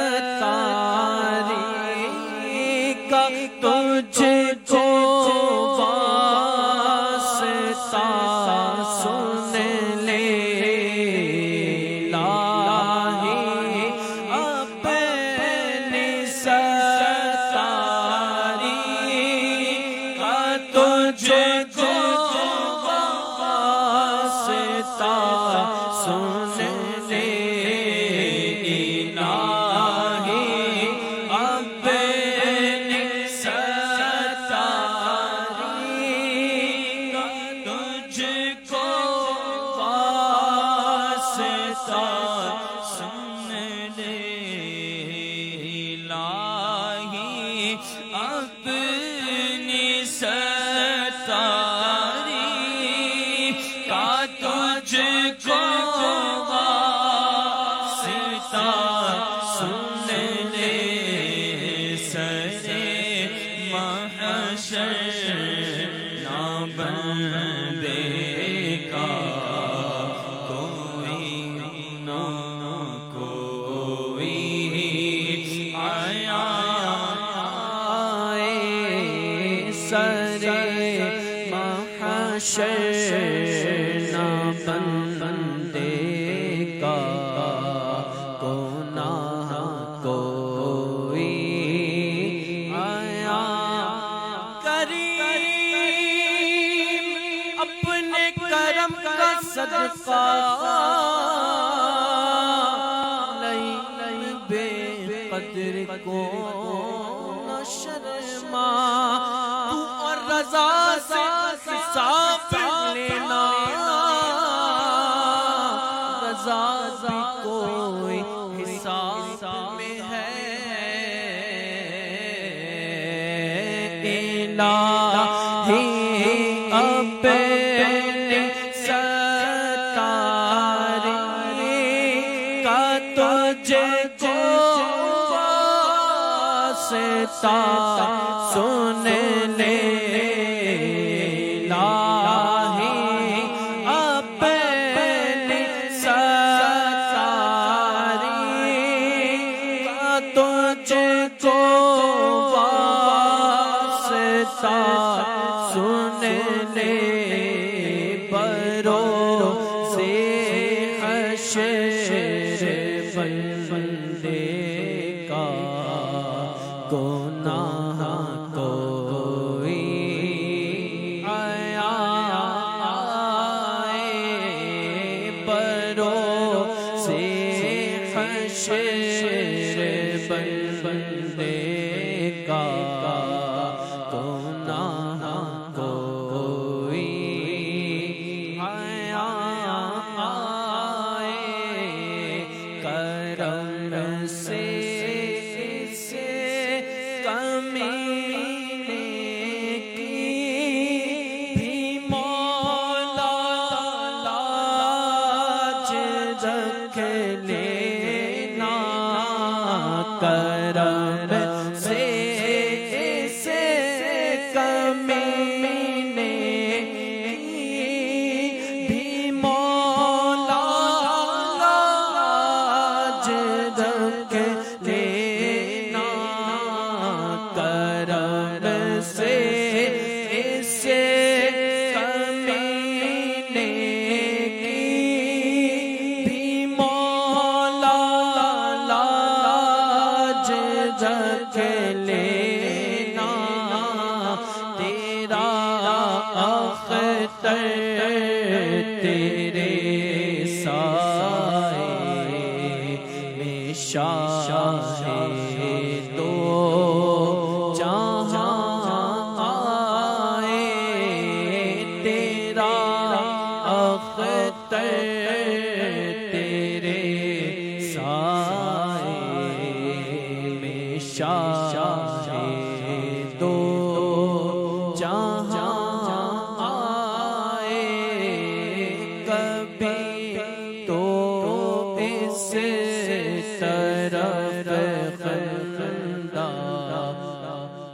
کا تجھ کو واسطہ سن لے. الہی اپنی ستاری کا تجھ کو واسطہ سن لے. سن لے الہی اپنی ستاری کا تجھ کو واسطہ سن لے سرے محشر نہ بندے کا کوئی نہ کوئی آیا سرے محشر نہ بندے کا گناہ کوئی آیا کریم اپنے کرم کا صدقہ لئی بے قدر کو نہ شرما تو اور رضا سے حساب لینا رضا بھی کوئی حساب میں ہے الہی اپنے ستاری کا تجھے کو واسطہ سن لے الہی اپنے ستاری کا تجھے کو واسطہ سن لے بروزے حشر بندے کا گناہ کوئی آیا بروزے حشر بندے کا گناہ کوئی آیا کرم سے کمینے کی بھی مولا لاج رکھ لینا کرم سے کمینے کی بھی مولا لاج رکھ لینا کرم سے کمینے کی بھی مولا لاج رکھ لینا تیرا اختر تیرے سائے میں شاہ دو جہاں آئے تیرا اختر تیرے سائے میں شاہ دو جہاں آئے کبھی تو اس طرف خندہ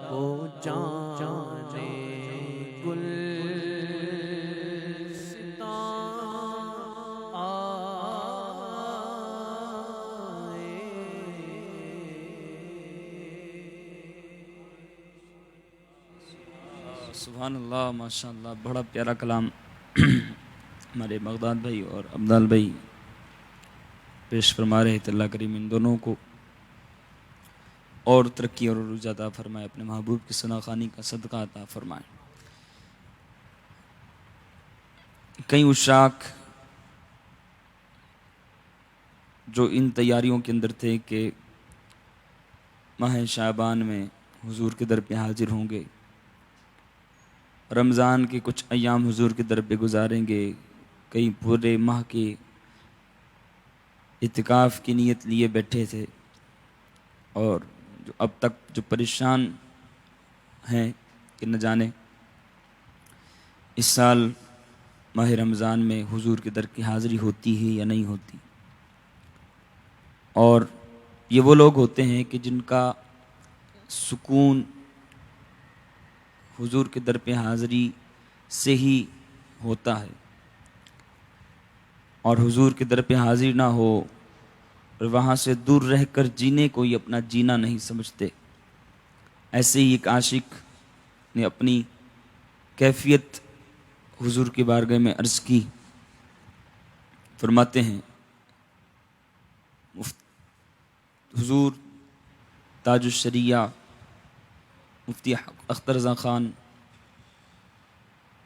ہو جانے گلستان سبحان اللہ ماشاء اللہ بڑا پیارا کلام ہمارے مغداد بھائی اور عبدال بھائی پیش فرما رہے تھے. اللہ کریم ان دونوں کو اور ترقی اور عروج عطا فرمائے, اپنے محبوب کی ثناخوانی کا صدقہ عطا فرمائے. کئی عشاق جو ان تیاریوں کے اندر تھے کہ ماہ شعبان میں حضور کے در پہ حاضر ہوں گے, رمضان کے کچھ ایام حضور کے در پہ گزاریں گے, کئی پورے ماہ کے اعتکاف کی نیت لیے بیٹھے تھے اور جو اب تک جو پریشان ہیں کہ نہ جانے اس سال ماہ رمضان میں حضور کے در کی حاضری ہوتی ہے یا نہیں ہوتی. اور یہ وہ لوگ ہوتے ہیں کہ جن کا سکون حضور کے در پہ حاضری سے ہی ہوتا ہے، اور حضور کے در پہ حاضر نہ ہو اور وہاں سے دور رہ کر جینے کو ہی اپنا جینا نہیں سمجھتے. ایسے ہی ایک عاشق نے اپنی کیفیت حضور کی بارگاہ میں عرض کی. فرماتے ہیں حضور تاج الشریعہ مفتی اختر رضا خان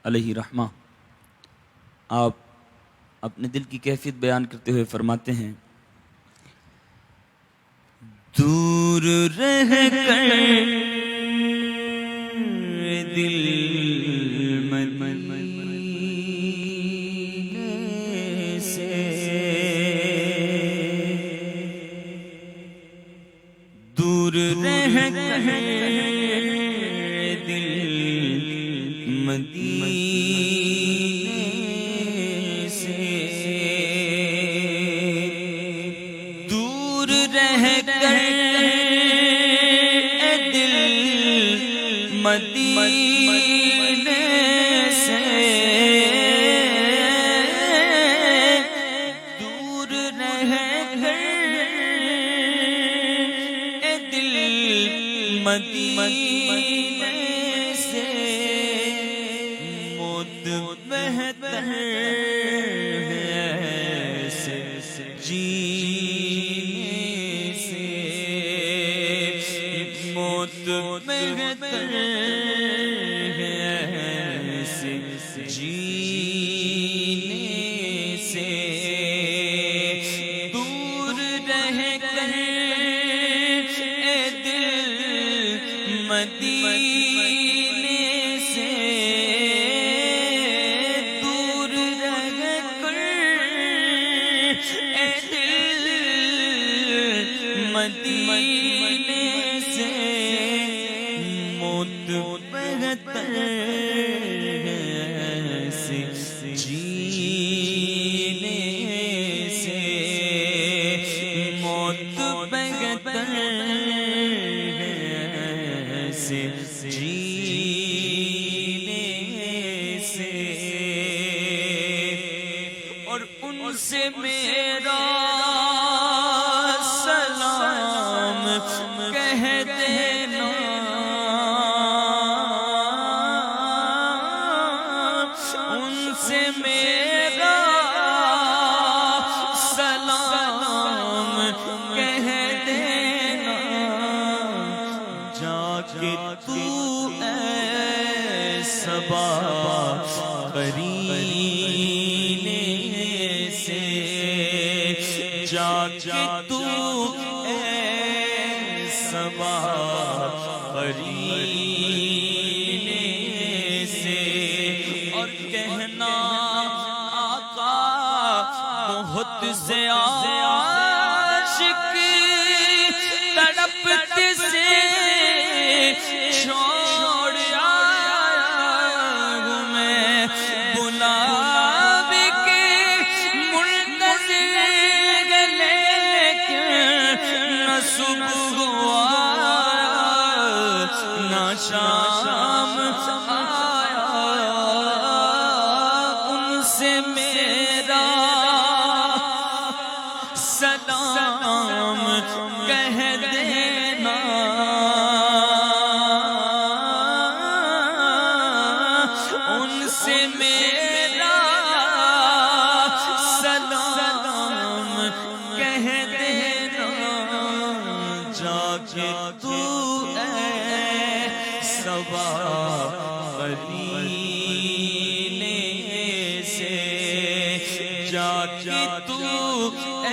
علیہ رحمہ، آپ اپنے دل کی کیفیت بیان کرتے ہوئے فرماتے ہیں دور رہ کر دل مدینے سے دور رہ کر دل مدینے سے دور رہ کر دل مدینے سے دور رہ کر دل مدینے سے موت بہتر ہے جینے سے موت بہتر ہے جینے سے دور رہ کر دل مدینے سے دور رہ کر دل مدینے سے موت بہتر سے جینے سے موت بہتر سے جینے سے اور ان سے میرا سلام کہہ دینا ان سے میرا سلام کہہ دینا جا کے تو اے صبا قرینے سے جا کے تو اے صبا قرینے سے اور کہنا آقا بہت سے عاشق تڑپتے سے چھوڑ آیا ہوں میں بلاوے کے منتظر لیکن نہ صبح آیا نہ شام آیا ان سے میرا سلام کہہ دینا ان سے میرا سلام کہہ دینا جا کے تو اے صبا قرینے سے جا کے تو اے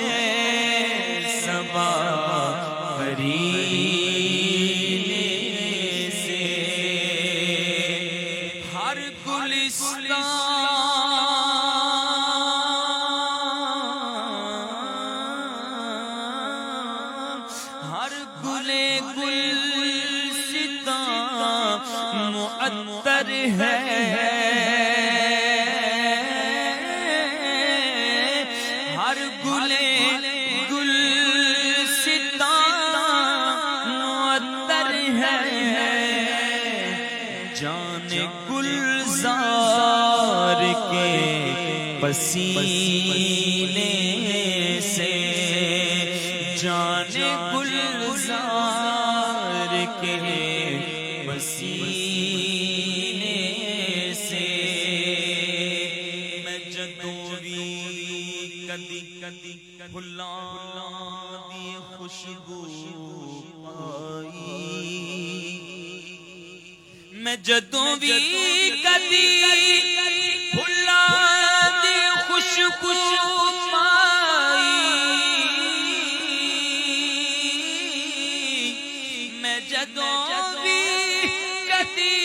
صبا قرینے سے ہر گلستان گلے گلستاں معطر ہے، ہر گلے گلستاں معطر ہے، جان گلزار کے پسینے سے، جان گلزار کے پسینے سے، میں جدوں وی کدی پھلاں دی خوشبو پائی، میں جدوں وی کدی پھلاں دی خوشبو پائی، میں جدوں وی کدی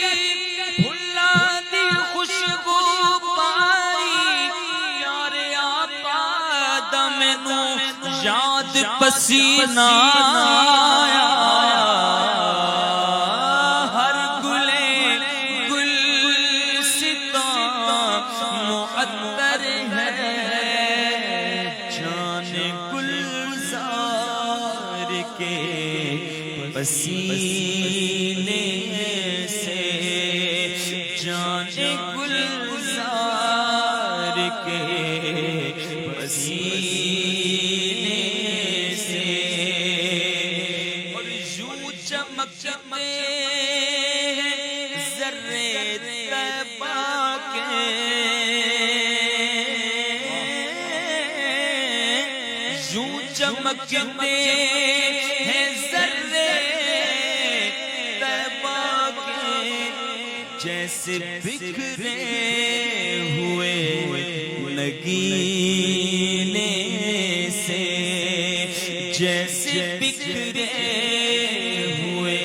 پھلاں دی خوشبو پائی، یار آقا دا مینوں یاد پسینہ آیا، ہر گلے گلستاں معطر ہے، جان گلزار کے پسینے سے، جان گلزار کے پسینے سے، اور یوں چمکتے ذرے طیبہ کے، یوں چمکتے ہیں ذرے طیبہ کے، جیسے بکھرے ہوئے نگینے سے، جیسے بکھرے ہوئے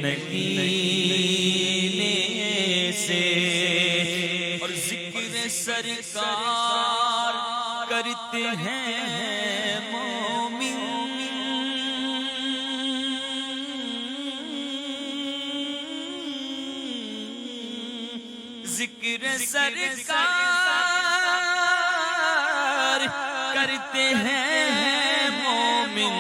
نگینے سے، اور ذکر سرکار کرتے ہیں مومن، ذکر سرکار کرتے ہیں مومن،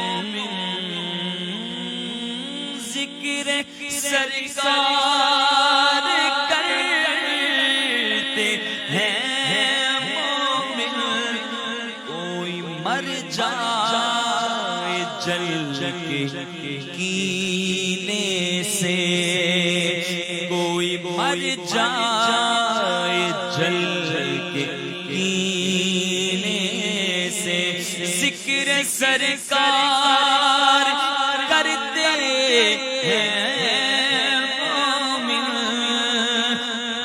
ذکر سرکار کرتے ہیں مومن، کوئی مر جائے جل کے کینے سے، کوئی مر جائے جل کے کینے سے، ذکر سرکار کرتے ہیں مومن،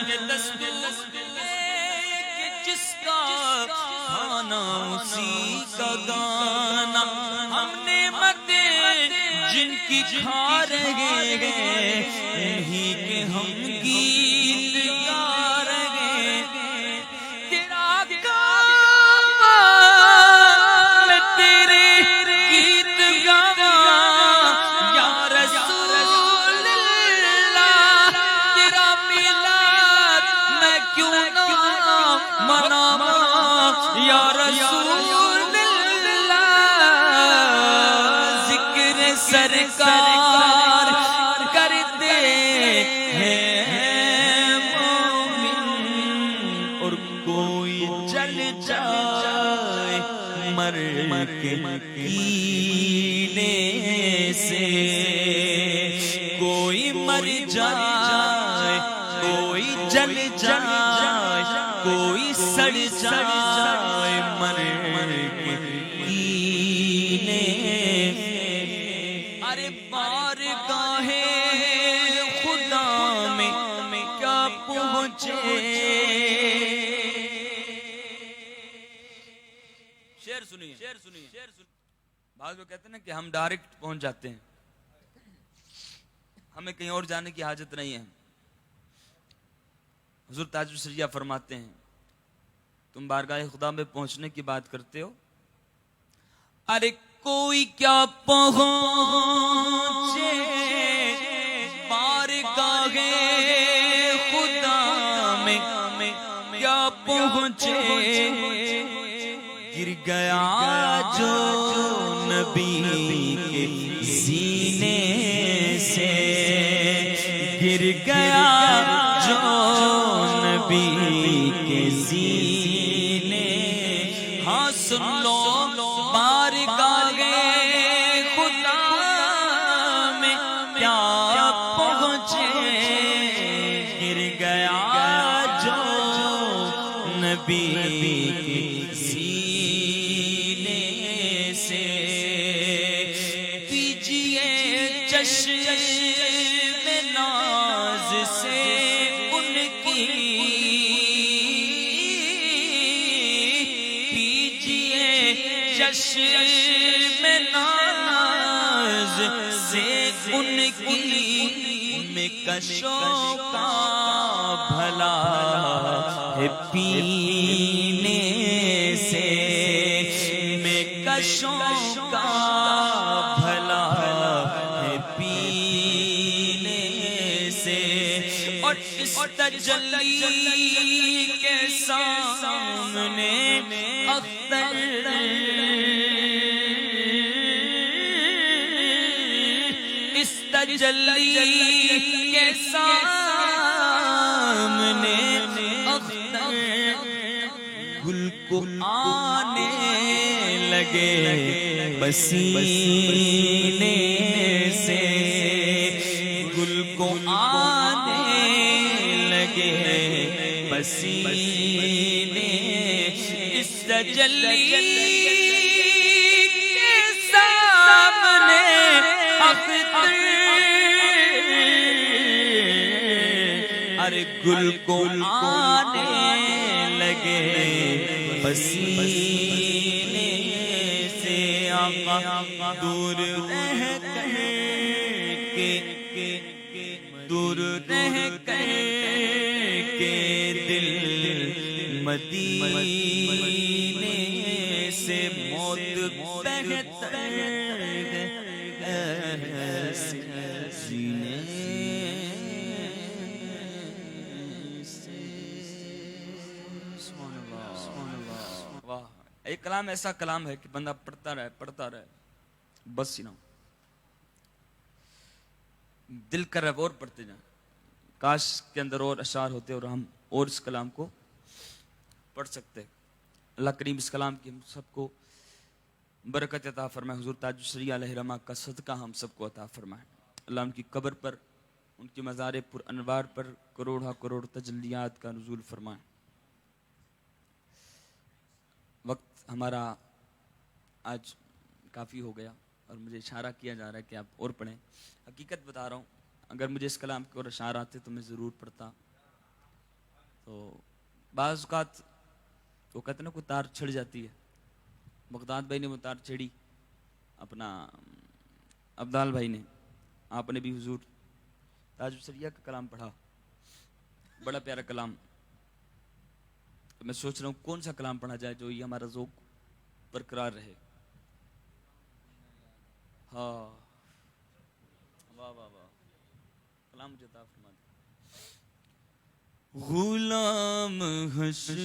یہ دستور ہے کہ جس کا کھانا اسی کا گانا، ہم نعمتیں جن کی کھا رہے ہیں انہی کے ہم گیت گا رہے ہیں، تیرا کام میں تیرے گیت گاواں یا رسول اللہ، تیرا میلاد میں کیوں نہ مناواں یا رسول اللہ، ذکر سرکار کرتے ہیں مومن، اور کوئی جل جائے مر کے کینے سے، کوئی مر جائے، کوئی جل جائے، کوئی سڑ جائے مر کے کینے، ارے بارگاہ خدا میں کیا پہنچے، شعر سنیے، بعض لوگ کہتے ہیں نا کہ ہم ڈائریکٹ پہنچ جاتے ہیں، ہمیں کہیں اور جانے کی حاجت نہیں ہے۔ حضور تاج الشریعہ فرماتے ہیں تم بارگاہ خدا میں پہنچنے کی بات کرتے ہو، ارے کوئی کیا پہنچے بارگاہ خدا میں، کیا پہنچے گر گیا جو نبی کے سینے سے، گر گیا جو نبی کے سینے، ہاں سن لو بارگاہ خدا میں کیا پہنچے گر گیا جو نبی کے سینے سے، پیجئے چشم ناز سے ان کی، پیجئے چشم ناز سے ان کی، میں کشوں کا بھلا ہے پینے سے، میں کشوں کا بھلا ہے پینے سے، اور اس تجلی کے سامنے اختر اس تجلی کے سامنے اختر گل کو آنے لگے پسینے سے، گل کو آنے لگے پسینے، اس تجلی کے سامنے اختر ارے گل کو آنے لگے پسینے سے، آقا دور رہ کر کے، دور رہ کر کے دل مدینے سے، موت بہتر ہے سینے سے۔ واہ، ایک کلام ایسا کلام ہے کہ بندہ پڑھتا رہے بس ہی نہ ہو، دل کر رہے اور پڑھتے جائیں، کاش کے اندر اور اشعار ہوتے اور ہم اور اس کلام کو پڑھ سکتے۔ اللہ کریم اس کلام کی ہم سب کو برکت عطا فرمائے، حضور تاج الشریعہ علیہ رحمہ کا صدقہ ہم سب کو عطا فرمائے۔ اللہ ان کی قبر پر، ان کی مزار پر انوار پر کروڑا کروڑ تجلیات کا نزول فرمائے۔ وقت ہمارا آج کافی ہو گیا اور مجھے اشارہ کیا جا رہا ہے کہ آپ اور پڑھیں۔ حقیقت بتا رہا ہوں، اگر مجھے اس کلام کے اور اشعار آتے تو میں ضرور پڑھتا۔ تو بعض اوقات وہ کہتے ہیں نا کوئی تار چھڑ جاتی ہے، بغداد بھائی نے وہ تار چھڑی، اپنا عبدال بھائی نے، آپ نے بھی حضور تاج الشریعہ کا کلام پڑھا، بڑا پیارا کلام۔ تو میں سوچ رہا ہوں کون سا کلام پڑھا جائے جو یہ ہمارا ذوق برقرار رہے۔ ہاں واہ واہ واہ، کلام مجھے عطا فرما دے۔ غلام حشر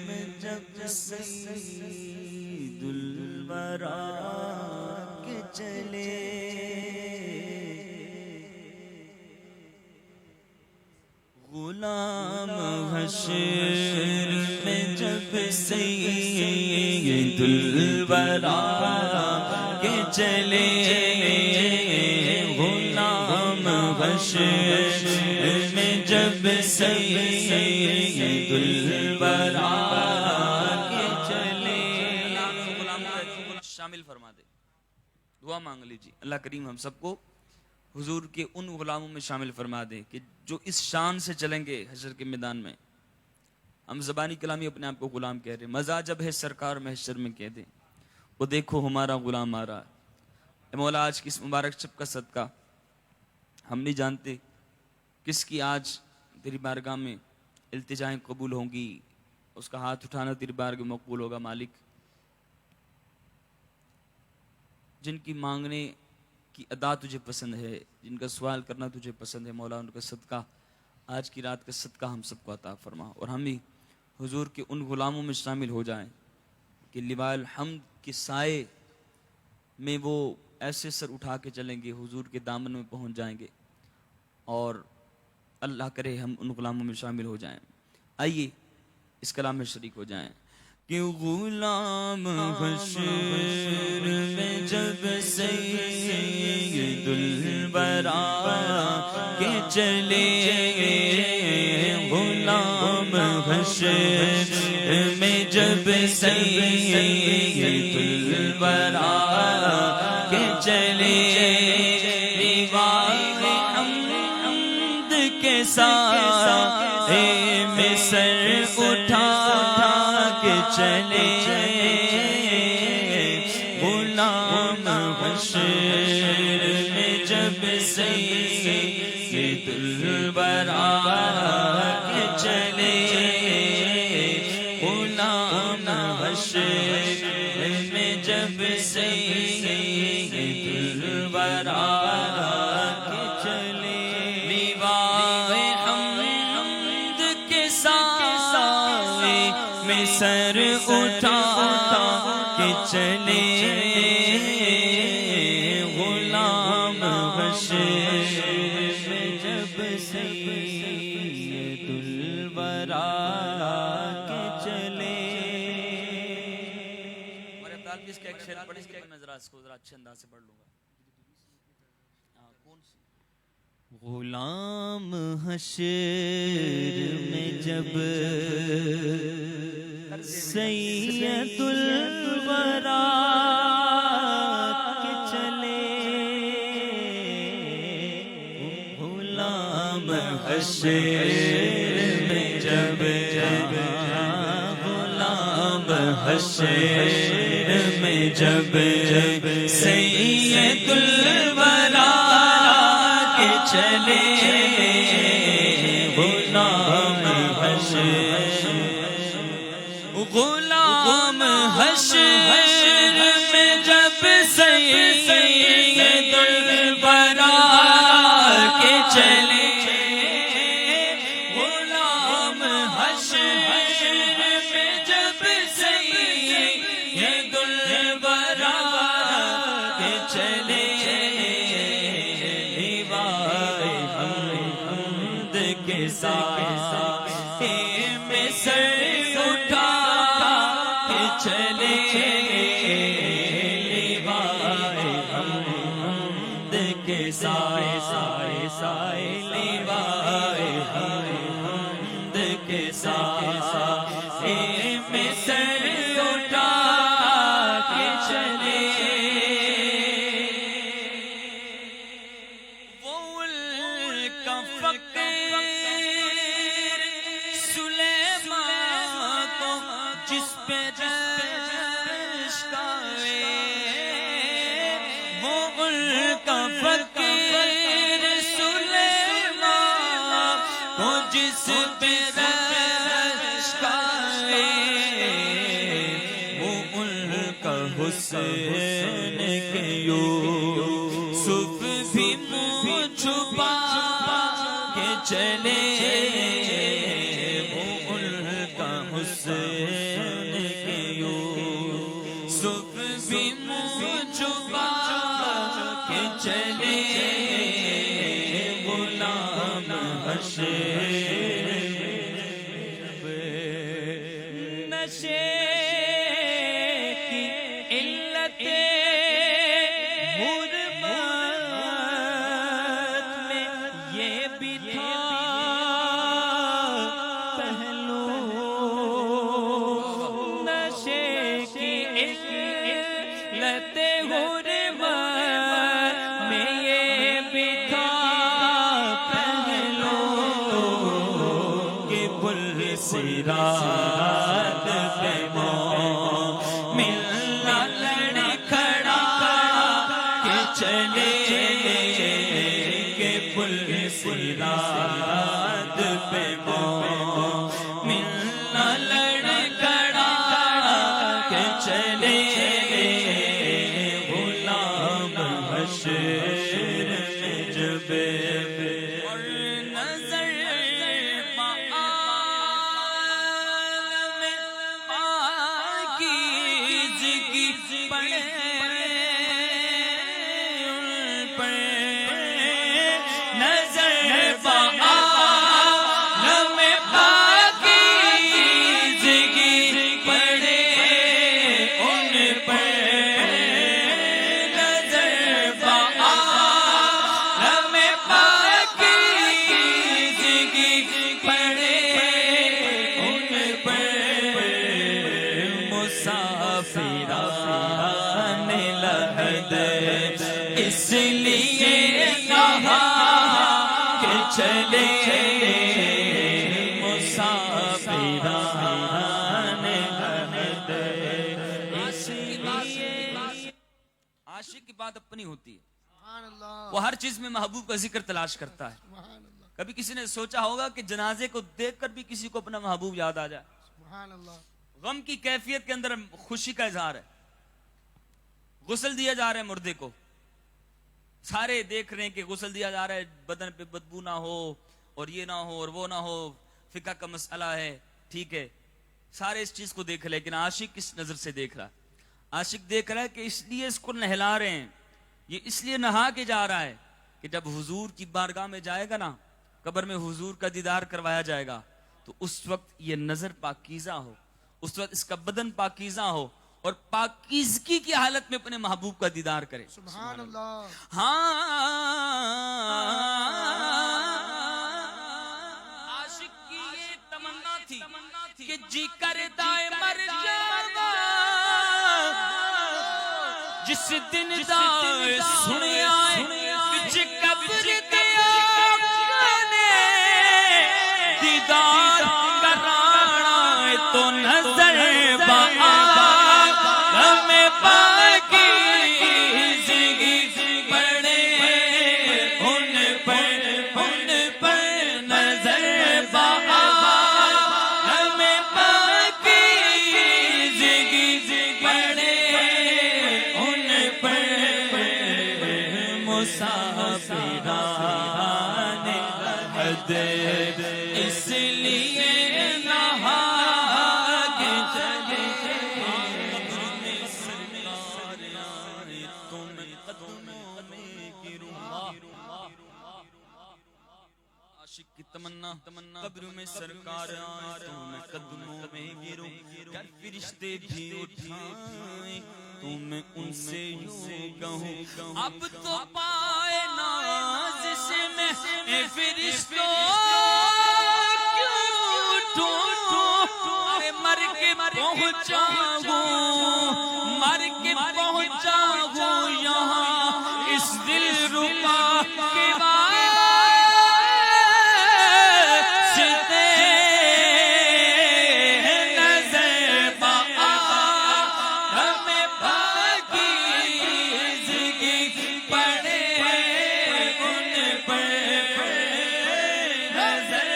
میں جب سید الورا کے چلے، غلام حشر میں جب سید الورا کے چلے، غلام حشر میں جب سید الورا کے چلے، شامل فرما دے، دعا مانگ لیجیے اللہ کریم ہم سب کو حضور کے ان غلاموں میں شامل فرما دے کہ جو اس شان سے چلیں گے حشر کے میدان میں۔ ہم زبانی کلامی اپنے آپ کو غلام کہہ رہے ہیں، مزہ جب ہے سرکار محشر میں کہہ دیں وہ دیکھو ہمارا غلام آ رہا ہے۔ اے مولا آج کی اس مبارک شب کا صدقہ ہم نہیں جانتے کس کی آج تیری بارگاہ میں التجائیں قبول ہوں گی، اس کا ہاتھ اٹھانا تیری بارگاہ میں مقبول ہوگا۔ مالک جن کی مانگنے کی ادا تجھے پسند ہے، جن کا سوال کرنا تجھے پسند ہے، مولا ان کا صدقہ، آج کی رات کا صدقہ ہم سب کو عطا فرما، اور ہم بھی حضور کے ان غلاموں میں شامل ہو جائیں کہ لواء الحمد کے سائے میں وہ ایسے سر اٹھا کے چلیں گے، حضور کے دامن میں پہنچ جائیں گے، اور اللہ کرے ہم ان غلاموں میں شامل ہو جائیں۔ آئیے اس کلام میں شریک ہو جائیں کہ غلام حشر میں جب سید الورا کے چلے، غلام حشر میں جب سید الورا کے چلے، کے ساتھ میں سر اٹھا کے چلے، غلام حشر میں جب سید الورا کے چلے، غلام حشر میں جب سید الورا کے چلے، میں سر اٹھا کے چلے، غلام حشر میں جب سید الورا کے چلے۔ اور ابدال بھی اس کا ایک شعر پڑھ کے میں ذرا اس کو ذرا اچھے انداز سے پڑھ لوں گا۔ غلام حشر میں جب سید الورا کے چلے، غلام حشر میں جب غلام حشر میں جب سید الورا کے چلے، غلام حشر، غلام حشر میں جب سید الورا کے چلے، غلام حشر میں جب سید الورا کے چلے، کے ساتھ میں سر اٹھا کے چلے، لیوائے حمد کے سائے سائے سائے، لیوائے حمد کے سائے میں سر اٹھا کے چلے، وہ کا فقیر جس پہ رشکائے، وہ ان کا فقیر سلیمان کو جس پہ رشکائے، وہ ان کا حسین کے یوسف بھی منہ چھپا کے چلے، وہ ان کا حسین کے یوسف بھی منہ چھپا کے چلے، غلام حشر نشے کی علت سرات پہ مومن لڑ کھڑا کہ چلے، کہ پل سرات پہ مومن لڑ کھڑا کہ چلے، ان پر نظر بعالم پاکیزگی پڑے ان پر نظر بعالم پاکیزگی پڑے ان پر مسافران لحد اس لیے کہا کہ چلے مسافران لحد اس لیے. عاشق کی بات اپنی ہوتی ہے، سبحان اللہ وہ ہر چیز میں محبوب کا ذکر تلاش کرتا ہے. سبحان اللہ کبھی کسی نے سوچا ہوگا کہ جنازے کو دیکھ کر بھی کسی کو اپنا محبوب یاد آ جائے؟ سبحان اللہ غم کی کیفیت کے اندر خوشی کا اظہار ہے. غسل دیا جا رہا ہے مردے کو، سارے دیکھ رہے ہیں کہ غسل دیا جا رہا ہے، بدن پہ بدبو نہ ہو اور یہ نہ ہو اور وہ نہ ہو، فقہ کا مسئلہ ہے، ٹھیک ہے، سارے اس چیز کو دیکھ رہے. لیکن عاشق کس نظر سے دیکھ رہا ہے؟ عاشق دیکھ رہا ہے کہ اس لیے اس کو نہلا رہے ہیں، یہ اس لیے نہا کے جا رہا ہے کہ جب حضور کی بارگاہ میں جائے گا نا، قبر میں حضور کا دیدار کروایا جائے گا، تو اس وقت یہ نظر پاکیزہ ہو، اس وقت اس کا بدن پاکیزہ ہو اور پاکیزگی کی حالت میں اپنے محبوب کا دیدار کرے. سبحان اللہ ہاں عاشق کی یہ تمنا تھی کہ جی کرتا ہے مر جاؤں جس دن دائے سنے آئے بچ قبر دیا نے دیدار کرانا ہے تو نظر بعالم پاکیزگی پڑے ان پر نظر بعالم پاکیزگی پڑے ان پر مسافران لحد اس لیے نہا کے چلے تم قدموں میں گروں. عاشق کی تمنا قبر میں سرکار آئے تو میں قدموں میں گروں، گر فرشتے بھی اٹھائیں تو میں ان سے یوں کہوں اب تو پائے ناز سے میں فرشتوں کیوں اٹھوں، مر کے پہنچا ہوں، مر کے پہنچا ہوں یہاں اس دل ربا کے واسطے نظر بعالم پاکیزگی پڑے ان پر نظر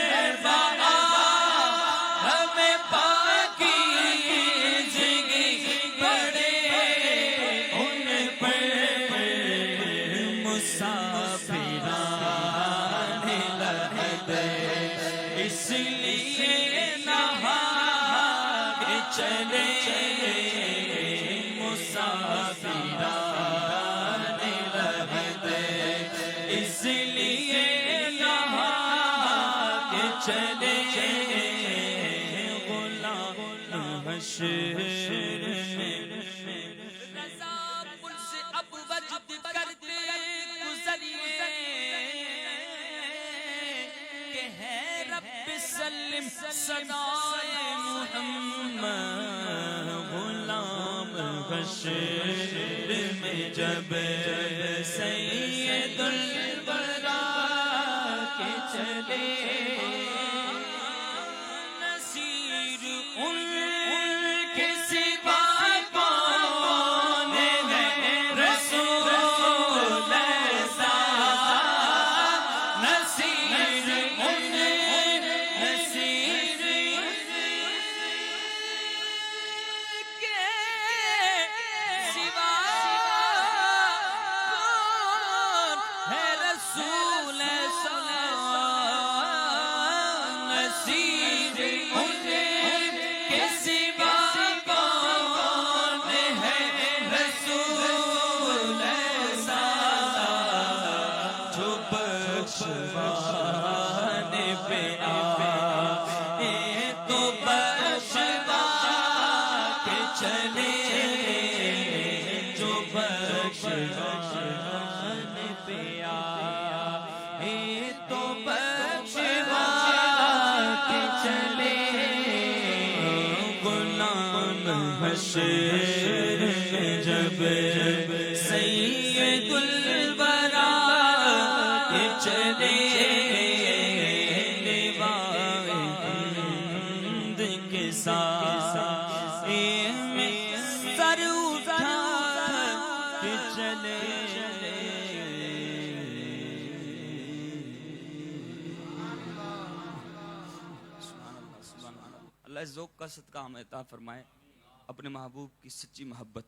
بعالم پاکیزگی پڑے ان پر مسافران لحد اس لیے نہا کے چلے مسافران لحد اس لیے نہا کے چلے غلام حشر میں رضا پل سے اب وجد کرتے گزریے کہ ہے رب سلم صدائے محمد. غلام حشر میں جب سید الورا کے چلے نصیر ان کے سوا کون ہے رسول ایسا، نصیر ان نصیر کے سوا کون ہے رسول ایسا. پہ آئے تو بخشوا کے چلے جو بخشوانے پہ آئے تو بخشوا کے چلے غلام حشر جب سید الورا کے چلے لیوائے حمد کے ساتھ سر اٹھا کے چلے اللہ اس ذوق کا صدقہ ہمیں عطا فرمائے، اپنے محبوب کی سچی محبت۔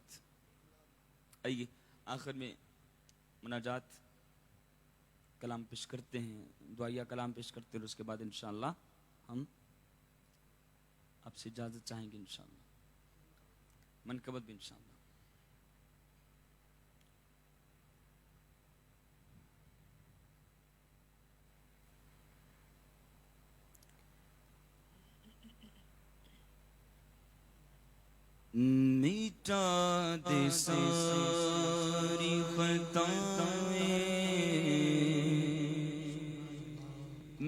آئیے آخر میں مناجات کلام پیش کرتے ہیں، دعائیہ کلام پیش کرتے ہیں، اور اس کے بعد انشاءاللہ ہم آپ سے اجازت چاہیں گے انشاءاللہ، منقبت بھی انشاءاللہ۔ مٹا دے ساری خطائیں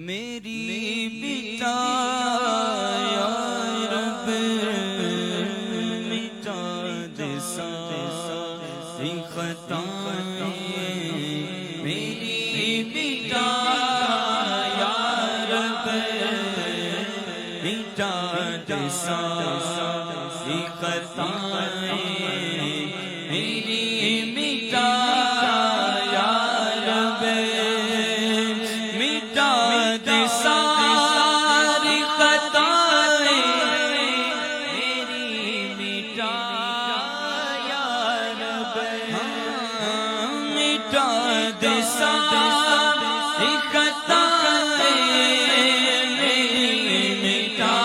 میری مٹا یا رب، مٹا دے ساری خطائیں میری مٹا یا رب، مٹا دے ساری خطائیں میری مٹا یا رب، مٹا دے ساری خطائیں میری مٹا یا رب، مٹا دے ساری خطائیں میری مٹا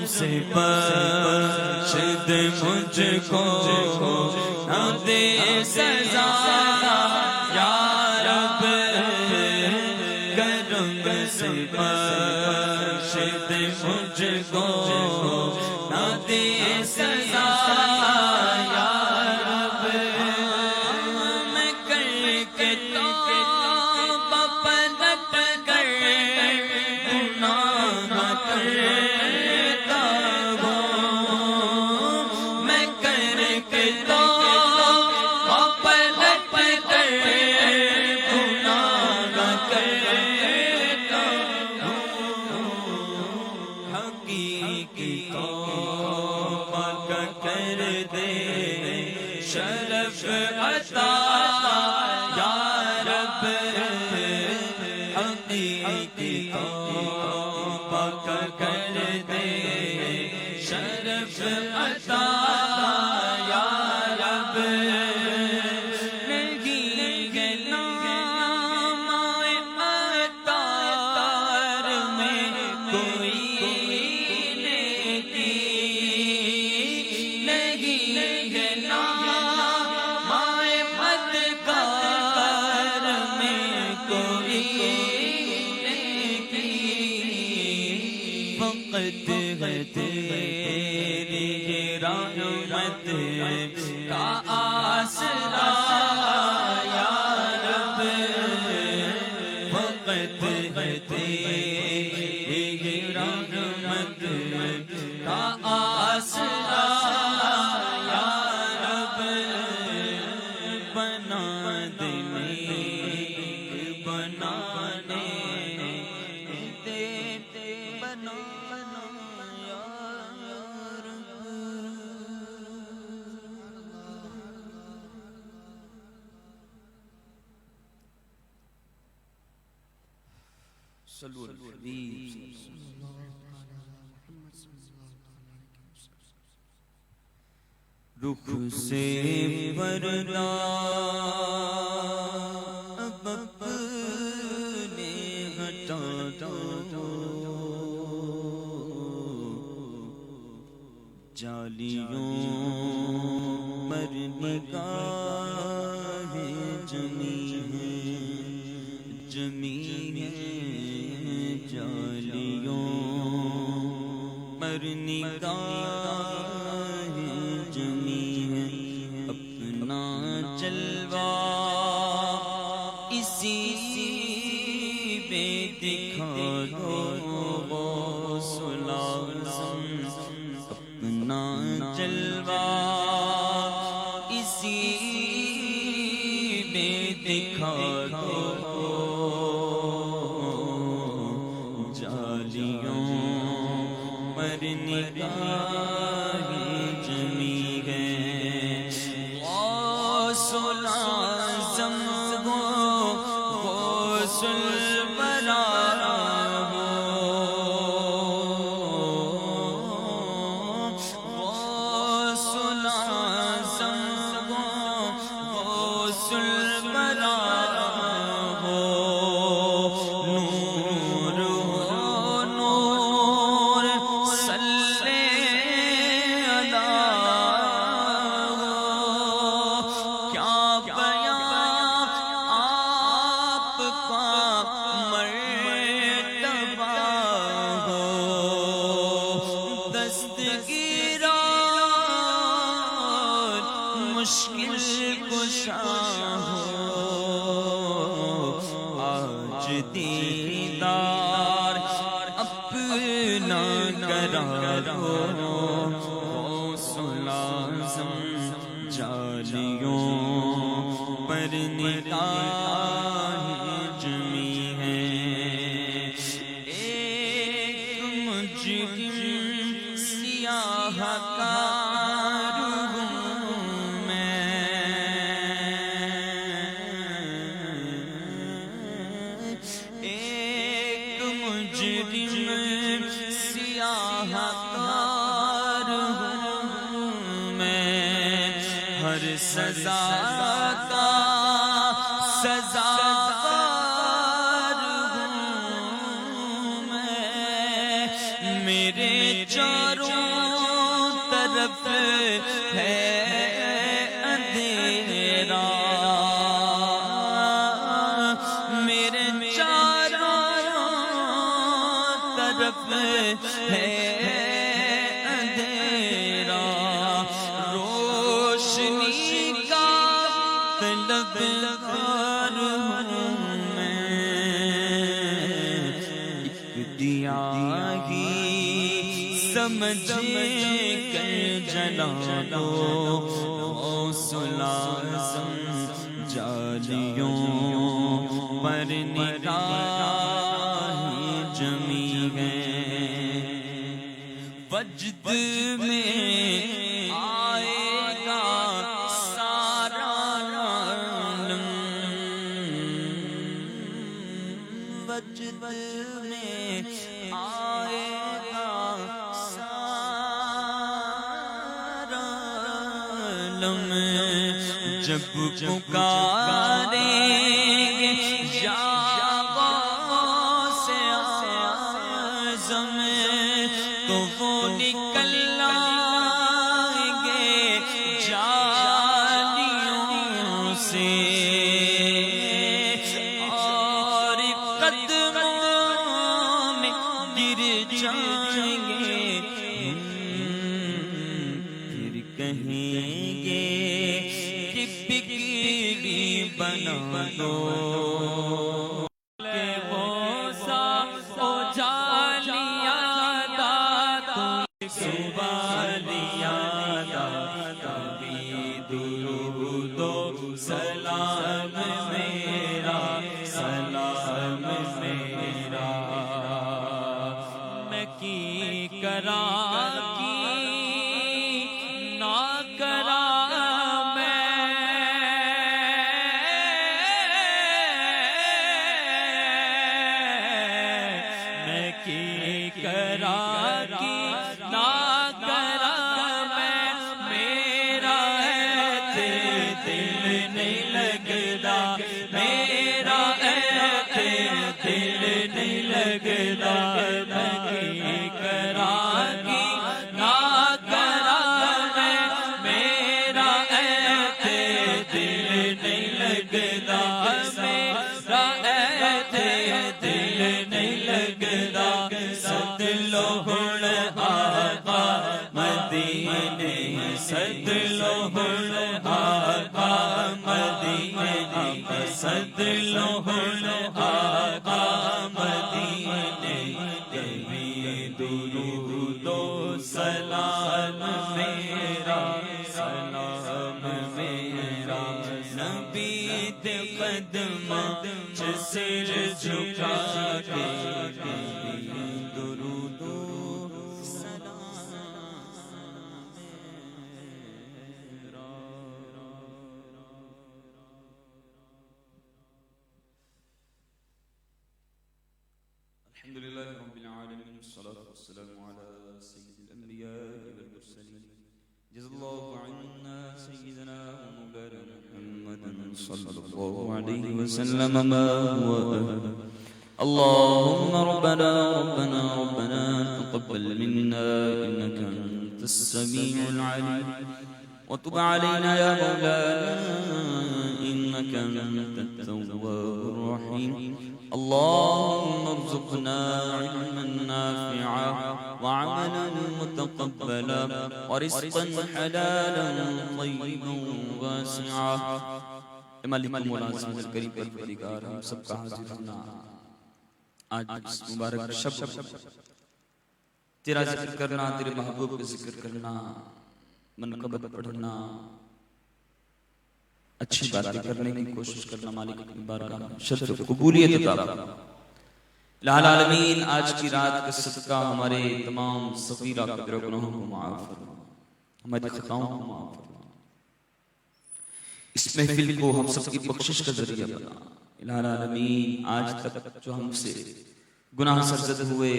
سے بخش دے مجھ کو نہ دے سزا یا رب، کرم سے بخش دے مجھ کو نہ دے سزا یا رب، میں کر کے توبہ پلٹ کر گناہ کرتا ہوں، میں کر کے توبہ پلٹ کر گناہ کرتا ہوں، حقیقی توبہ کر دے شرف عطا یا رب، حقیقی توبہ کر دے شرف عطا یا رب، نہیں نام عطار میں کوئی نیکی، نہیں نام مددگار میں کوئی نیکی، فقط ہے تیری رحمت کا آسرا یا رب، فقط ہے تیری رحمت کا آسرا یا رب، بنا دے صلو علی الحبیب صلی اللہ تعالی علی محمد صلی اللہ تعالی علیہ وسلم. رخ سے پردہ اب اپنے ہٹا دو، جالیوں پر نگاہیں جمی ہیں، جمی ہیں جالیوں پر نگاہیں جمی ہیں. اپنا جلوہ اسی میں دکھا دو غوث العظم، اپنا جلوہ اسی میں دکھا دو، جالیوں پر نگاہیں جمی ہیں. غوث العظم ہو، غوث البراء ہو، غوث العظم ہو، غوث البراء ہو. نور ہو نور صلی علی، کیا بیان آپ کا مرتبہ ہو. دستگیران مشکل کشا ہو، آج دیدار اپنا کرا دو. غوث العظم جالیوں پر نگاہیں جمی ہیں. ایک مجرم سیاہ کار ہوں میں، ایک مجرم سیاہ کار ہوں میں. ہر سزا کا سزاوار ہوں میں. میرے چاروں طرف ہے اندھیرا، میرے چاروں طرف ہے اندھیرا. روشنی کا طلبگار ہوں میں، ایک دیا ہی سمجھ کر جلا دو. غوث العظم جالیوں پر نگاہیں جمی ہیں. وجد میں آئے گا سارا عالم، وجد میں آئے گا سارا عالم. جب پکاریں گے یا غوث اعظم، تو وہ نکل آئیں گے جالیوں سے، اور قدموں میں گر جائیں گے. پھر کہیں گے کہ بگڑی بنا دو، کہ وہ سا او جالیا دا سبالیا دا. کبھی درود و سلام میرا، سلام میرا میں کی کرا کی نہ کرا میں. صد لوہل آقا مدینے صد لوہل آقا مدینے کبھی درود و سلام میرا نبی دے قدماں چ سر جھکا کے درود و الحمد لله رب العالمين والصلاة والسلام على سيد الأنبياء والمرسلين جزا الله عنا سيدنا ومولانا محمد صلى الله عليه وسلم ما هو أهله اللهم ربنا تقبل منا إنك أنت السميع العليم وتب علينا يا مولانا إنك أنت التواب الرحيم اللهم ارزقنا علما نافعا وعملا متقبلا ورزقا حلالا طيبا واسعا مالک ملازم الکریم پروردگار ہم سب کا حاضر ہونا آج اس مبارک شب تیرا ذکر کرنا تیرے محبوب کا ذکر کرنا منقبت پڑھنا اچھی باتیں کرنے کی کوشش کرنا مالک کی بارگاہ میں شرف قبولیت عطا فرما الہ العالمین آج کی رات کا صدقہ ہمارے تمام صغیرہ کبیرہ گناہوں کو معاف فرما ہماری خطاؤں کو معاف فرما اس محفل کو ہم سب کی بخشش کا ذریعہ بنا الہ العالمین آج تک جو ہم سے گناہ سرزد ہوئے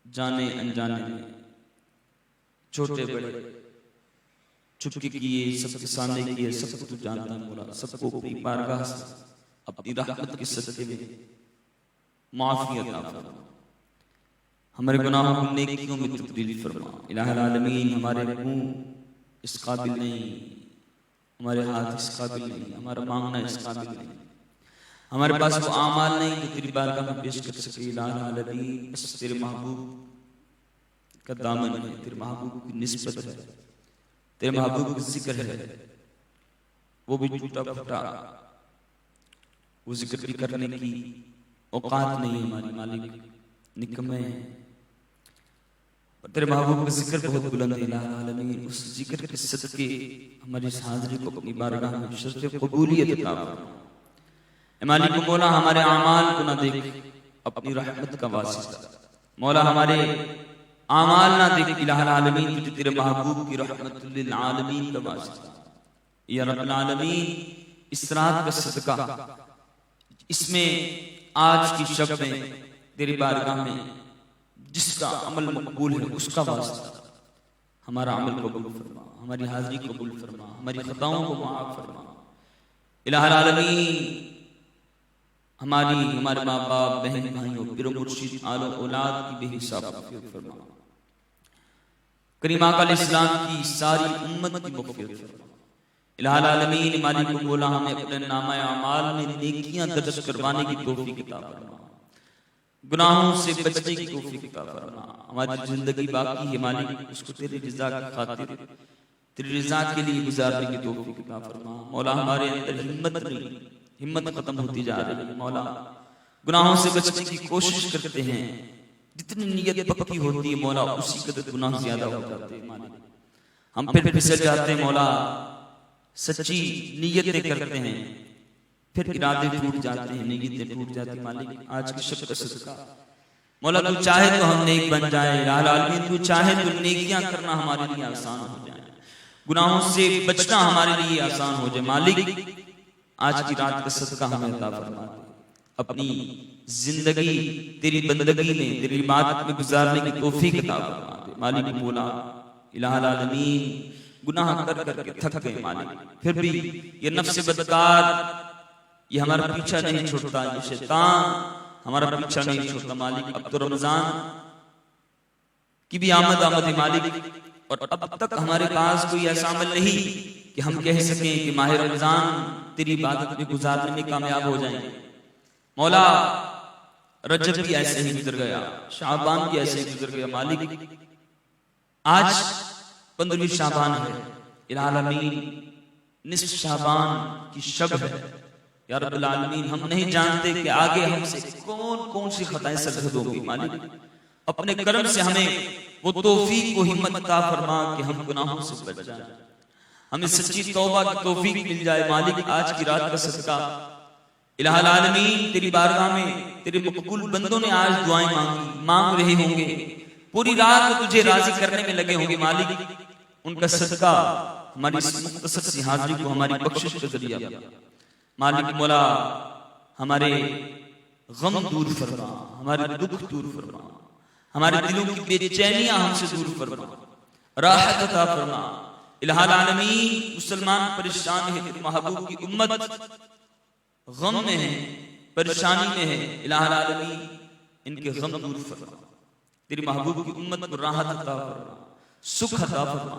جانے انجانے میں چھوٹے بڑے چپکے کیے سب کے سامنے کیے سب کو تو جانتا ہے مولا سب کو اپنی بارگاہ سے اپنی رحمت کے صدقے میں معافی عطا فرما ہمارے گناہوں کو نیکیوں میں تبدیل فرما الہ العالمین ہمارے منہ اس قابل نہیں ہمارے ہاتھ اس قابل نہیں ہمارا مانگنا اس قابل نہیں ہمارے پاس وہ اعمال نہیں جو تیری بارگاہ میں پیش کر سکے الہ العالمین بس تیرے محبوب کا دامن ہے تیرے محبوب کی نسبت ہے تیرے محبوب کا ذکر ہے وہ بھی ٹوٹا پھوٹا وہ ذکر بھی کرنے کی اوقات نہیں ہماری مالک نکمے ہیں تیرے محبوب کا ذکر بہت بلند ہے الہ العالمین اس ذکر کے صدقے ہماری اس حاضری کو اپنی بارگاہ میں شرف قبولیت عطا فرما اے مالک مولا ہمارے اعمال کو نہ دیکھ اپنی رحمت کا واسطہ مولا ہمارے اعمال نہ دیکھ الہ العالمین تجھے تیرے محبوب کی رحمت للعالمین کا واسطہ یا رب العالمین اس رات کا صدقہ اس میں آج کی شب میں تیری بارگاہ میں جس کا عمل مقبول ہے اس کا واسطہ ہمارا عمل قبول فرما ہماری حاضری قبول فرما ہماری خطاؤں کو معاف فرما الہ العالمین ہمارے ماں باپ بہن بھائیوں پیر و مرشد آل و اولاد کی بے حساب مغفرت فرما کریم آقا علیہ السلام کی ساری امت کی مغفرت فرما الہ العالمین مالک مولا ہمیں اپنے نامہ اعمال میں نیکیاں درج کروانے کی توفیق عطا فرما گناہوں سے بچنے کی توفیق عطا فرما ہماری زندگی باقی ہے مالک اس کو تیری رضا کی خاطر تیری رضا کے لیے گزارنے کی توفیق عطا فرما مولا ہمارے اندر ہمت ختم ہوتی جا رہی ہے مولا گناہوں سے بچنے کی کوشش کرتے ہیں جتنی نیت پکی ہوتی ہے مولا اسی قدر گناہ زیادہ ہو جاتے ہیں مالک ہم پھر پھسل جاتے ہیں مولا سچی نیتیں کرتے ہیں پھر ارادے ٹوٹ جاتے ہیں نیتیں ٹوٹ جاتی ہیں مالک آج کی شب کا صدقہ مولا تو چاہے تو ہم نیک بن جائیں الہ العالمین تو چاہے تو نیکیاں کرنا ہمارے لیے آسان ہو جائے گناہوں سے بچنا ہمارے لیے آسان ہو جائے مالک آج کی رات کا صدقہ ہمیں عطا فرما دے اپنی زندگی تیری بندگی میں تیری عبادت میں گزارنے کی توفیق عطا فرما دے مالک مولا الہ العالمین گناہ کر کر کے تھک گئے مالک پھر بھی یہ نفس بدکار یہ ہمارا پیچھا نہیں چھوڑتا یہ شیطان ہمارا پیچھا نہیں چھوڑتا مالک اب تو رمضان کی بھی آمد ہے مالک اور اب تک ہمارے پاس کوئی ایسا عمل نہیں کہ ہم کہہ سکیں کہ ماہ رمضان تیری عبادت میں گزارنے میں کامیاب ہو جائیں مولا رجب بھی ایسے ہی گزر گیا شعبان بھی ایسے ہی گزر گیا مالک آج 15 شعبان ہے، الہ العالمین نصف شعبان کی شب ہے۔ یا رب العالمین ہم نہیں جانتے کہ آگے ہم سے کون کون سی خطائیں سرزد ہوں گی، مالک اپنے کرم سے ہمیں وہ توفیق و ہمت عطا فرما کہ ہم گناہوں سے بچ جائیں، ہمیں سچی توبہ کی توفیق مل جائے۔ مالک آج کی رات کا صدقہ الہ العالمین تیری بارگاہ میں تیرے مقبول بندوں نے آج دعائیں مانگ رہے ہوں گے، پوری رات تجھے راضی کرنے میں لگے ہوں گے۔ مالک ان کا صدقہ ہماری اس مختصر سی حاضری کو ہماری بخشش کا ذریعہ بنا۔ مالک مولا ہمارے غم دور فرما، ہمارے دکھ دور فرما، ہمارے دلوں کی بے چینیاں ہم سے دور فرما، راحت عطا فرما۔ الہ العالمین مسلمان پریشان ہے، تیرے محبوب کی امت غم میں ہے، پریشانی میں ہے، الہ العالمین ان کے غم دور فرما، تیری محبوب کی امت کو راحت عطا فرما، سکھ عطا فرما۔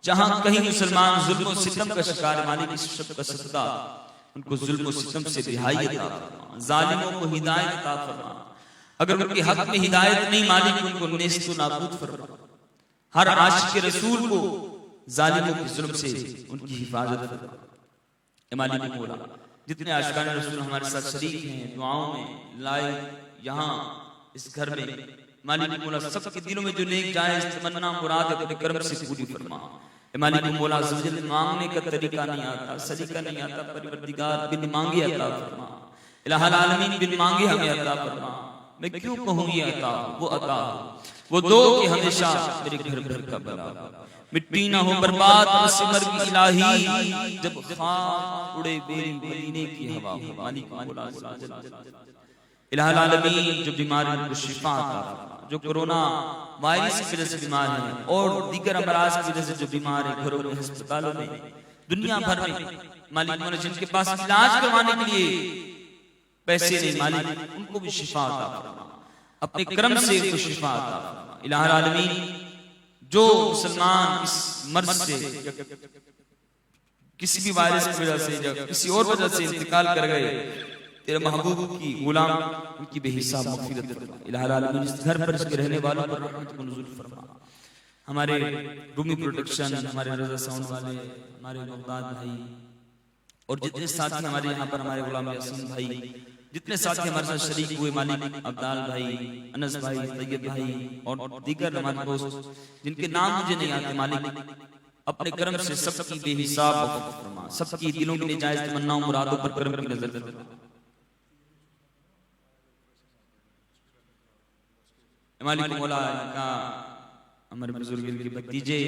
جہاں کہیں مسلمان ظلم و ستم کا شکار ہے، مالک اس شب کا صدقہ ان کو ظلم و ستم سے رہائی عطا فرما، ظالموں کو ہدایت عطا فرما، اگر ان کے حق میں ہدایت نہیں مالک ان کو نیست و نابود فرما، ہر عاشق رسول کو ظالموں کے ظلم سے ان کی حفاظت فرما۔ اے مالک مولا جتنے عاشقان رسول ہمارے ساتھ شریک ہیں دعاؤں میں لائے یہاں اس گھر میں، مالک مولا سب کے دلوں میں جو نیک جائز تمنا مراد اپنے کرم سے پوری فرما۔ اے مالک مولا عز و جل مانگنے کا طریقہ نہیں آتا، سلیقہ نہیں آتا، پروردگار بن مانگے عطا فرما، الہ العالمین بن مانگے ہمیں عطا فرما۔ میں کیوں کہوں یہ عطا وہ عطا وہ دو کہ ہمیشہ میرے گھر گھر کا بلا مٹی نہ ہو برباد سمر کی الہی، جب خاک اڑے میری مدینے کی ہوا ہو۔ مالک مولا عز و جل الہ العالمین جو بیمار ہیں کو شفا عطا فرما، جو کرونا وائرس کی وجہ سے بیمار ہیں اور دیگر امراض کی وجہ سے جو بیمار ہیں گھروں میں ہسپتالوں میں دنیا بھر میں، مالک مولا جن کے پاس علاج کروانے کے لیے پیسے نہیں مالک ان کو بھی شفا عطا فرما، اپنے کرم سے ان کو شفا عطا فرما۔ الہ العالمین جو مسلمان اس مرض سے کسی بھی وائرس کی وجہ سے یا کسی اور وجہ سے انتقال کر گئے، تیرے محبوب کی غلام ان کی بے حساب مغفرت فرما۔ الہ العالمین اس گھر پر اس کے رہنے والوں پر رحمت کو نزول فرما۔ ہمارے رومی پروڈکشن، ہمارے رضا ساؤنڈ والے، ہمارے مقداد بھائی اور جتنے ساتھی ہمارے یہاں پر، ہمارے غلام یاسین بھائی، جتنے ساتھی ہمارے ساتھ شریک ہوئے، مالک عبدال بھائی، انس بھائی، طیب بھائی اور دیگر ہمارے دوست جن کے نام مجھے نہیں آتے، مالک اپنے کرم سے سب کی بے حساب مغفرت فرما، سب کی دلوں کے جائز تمناؤں مرادوں پر کرم کی نظر فرما۔ مالک مولا کا ہمارے بزرگ کے بھتیجے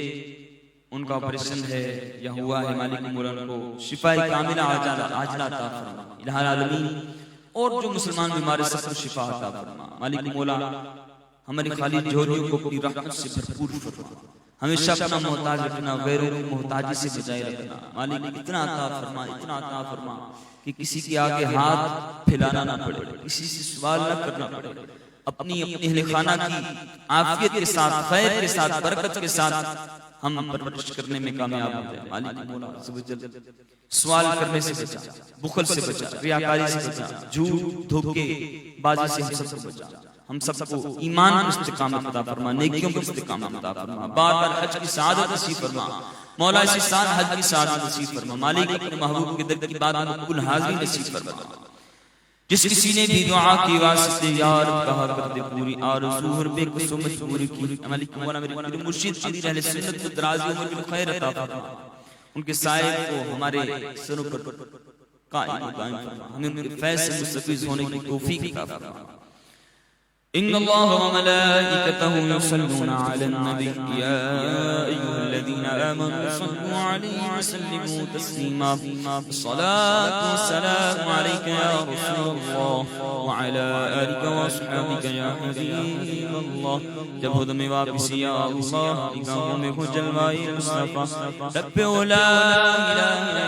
ان کا آپریشن ہے یا ہوا ہے، مالک مولا ان کو شفا کاملہ عاجلہ عطا فرما۔ الہ العالمین اور جو مسلمان بیمار ہیں سب کو شفا عطا فرما۔ مالک مولا ہماری خالی جھولیوں کو اپنی رحمت سے بھرپور فرما، ہمیشہ اپنا محتاج رکھنا، غیروں کی محتاجی سے بچائے رکھنا۔ مالک اتنا عطا فرما، اتنا عطا فرما کہ کسی کے آگے ہاتھ پھیلانا نہ پڑے، کسی سے سوال نہ کرنا پڑے، اپنی اہل خانہ کی عافیت کے ساتھ، خیر کے ساتھ، برکت کے ساتھ ہم پرورش کرنے میں کامیاب ہو جائے۔ مالک مولا عز و جل سوال کرنے سے بچا، بخل سے بچا، ریاکاری سے بچا، جھوٹ دھوکے بازی سے ہم سب کو بچا، ہم سب کو ایمان پر استقامت عطا فرما، نیکیوں پر استقامت عطا فرما، بار بار حج کی سعادت نصیب فرما مولا، اسی سال حج کی سعادت نصیب فرما۔ مالک اپنے محبوب کے در کی بات میں مقبول حاضری نصیب فرما۔ جس کسی نے بھی دعا کی واسطے یار کہا کرتے پوری آرزو ہر بے قصو مجبوری کی، مالک مولا میرے مرشد امیر اہل سنت و درازی عمر بالخیر عطا فرما، ان کے سائے کو ہمارے سروں پر قائم و دائم فرما، ہمیں ان کے فیض سے مستفیض ہونے کی توفیق عطا فرما۔ ان اللہ و ملائکتہ یصلون علی النبی یا ایھا الذین آمنوا صلوا علیہ وسلموا تسلیما، الصلاۃ والسلام علیک یا رسول اللہ وعلی آلک واصحابک یا حبیب اللہ۔ جب ہو تمہیں واپسی یا اللہ نگاہوں میں ہو جلوہ مصطفیٰ، رب لا الہ الا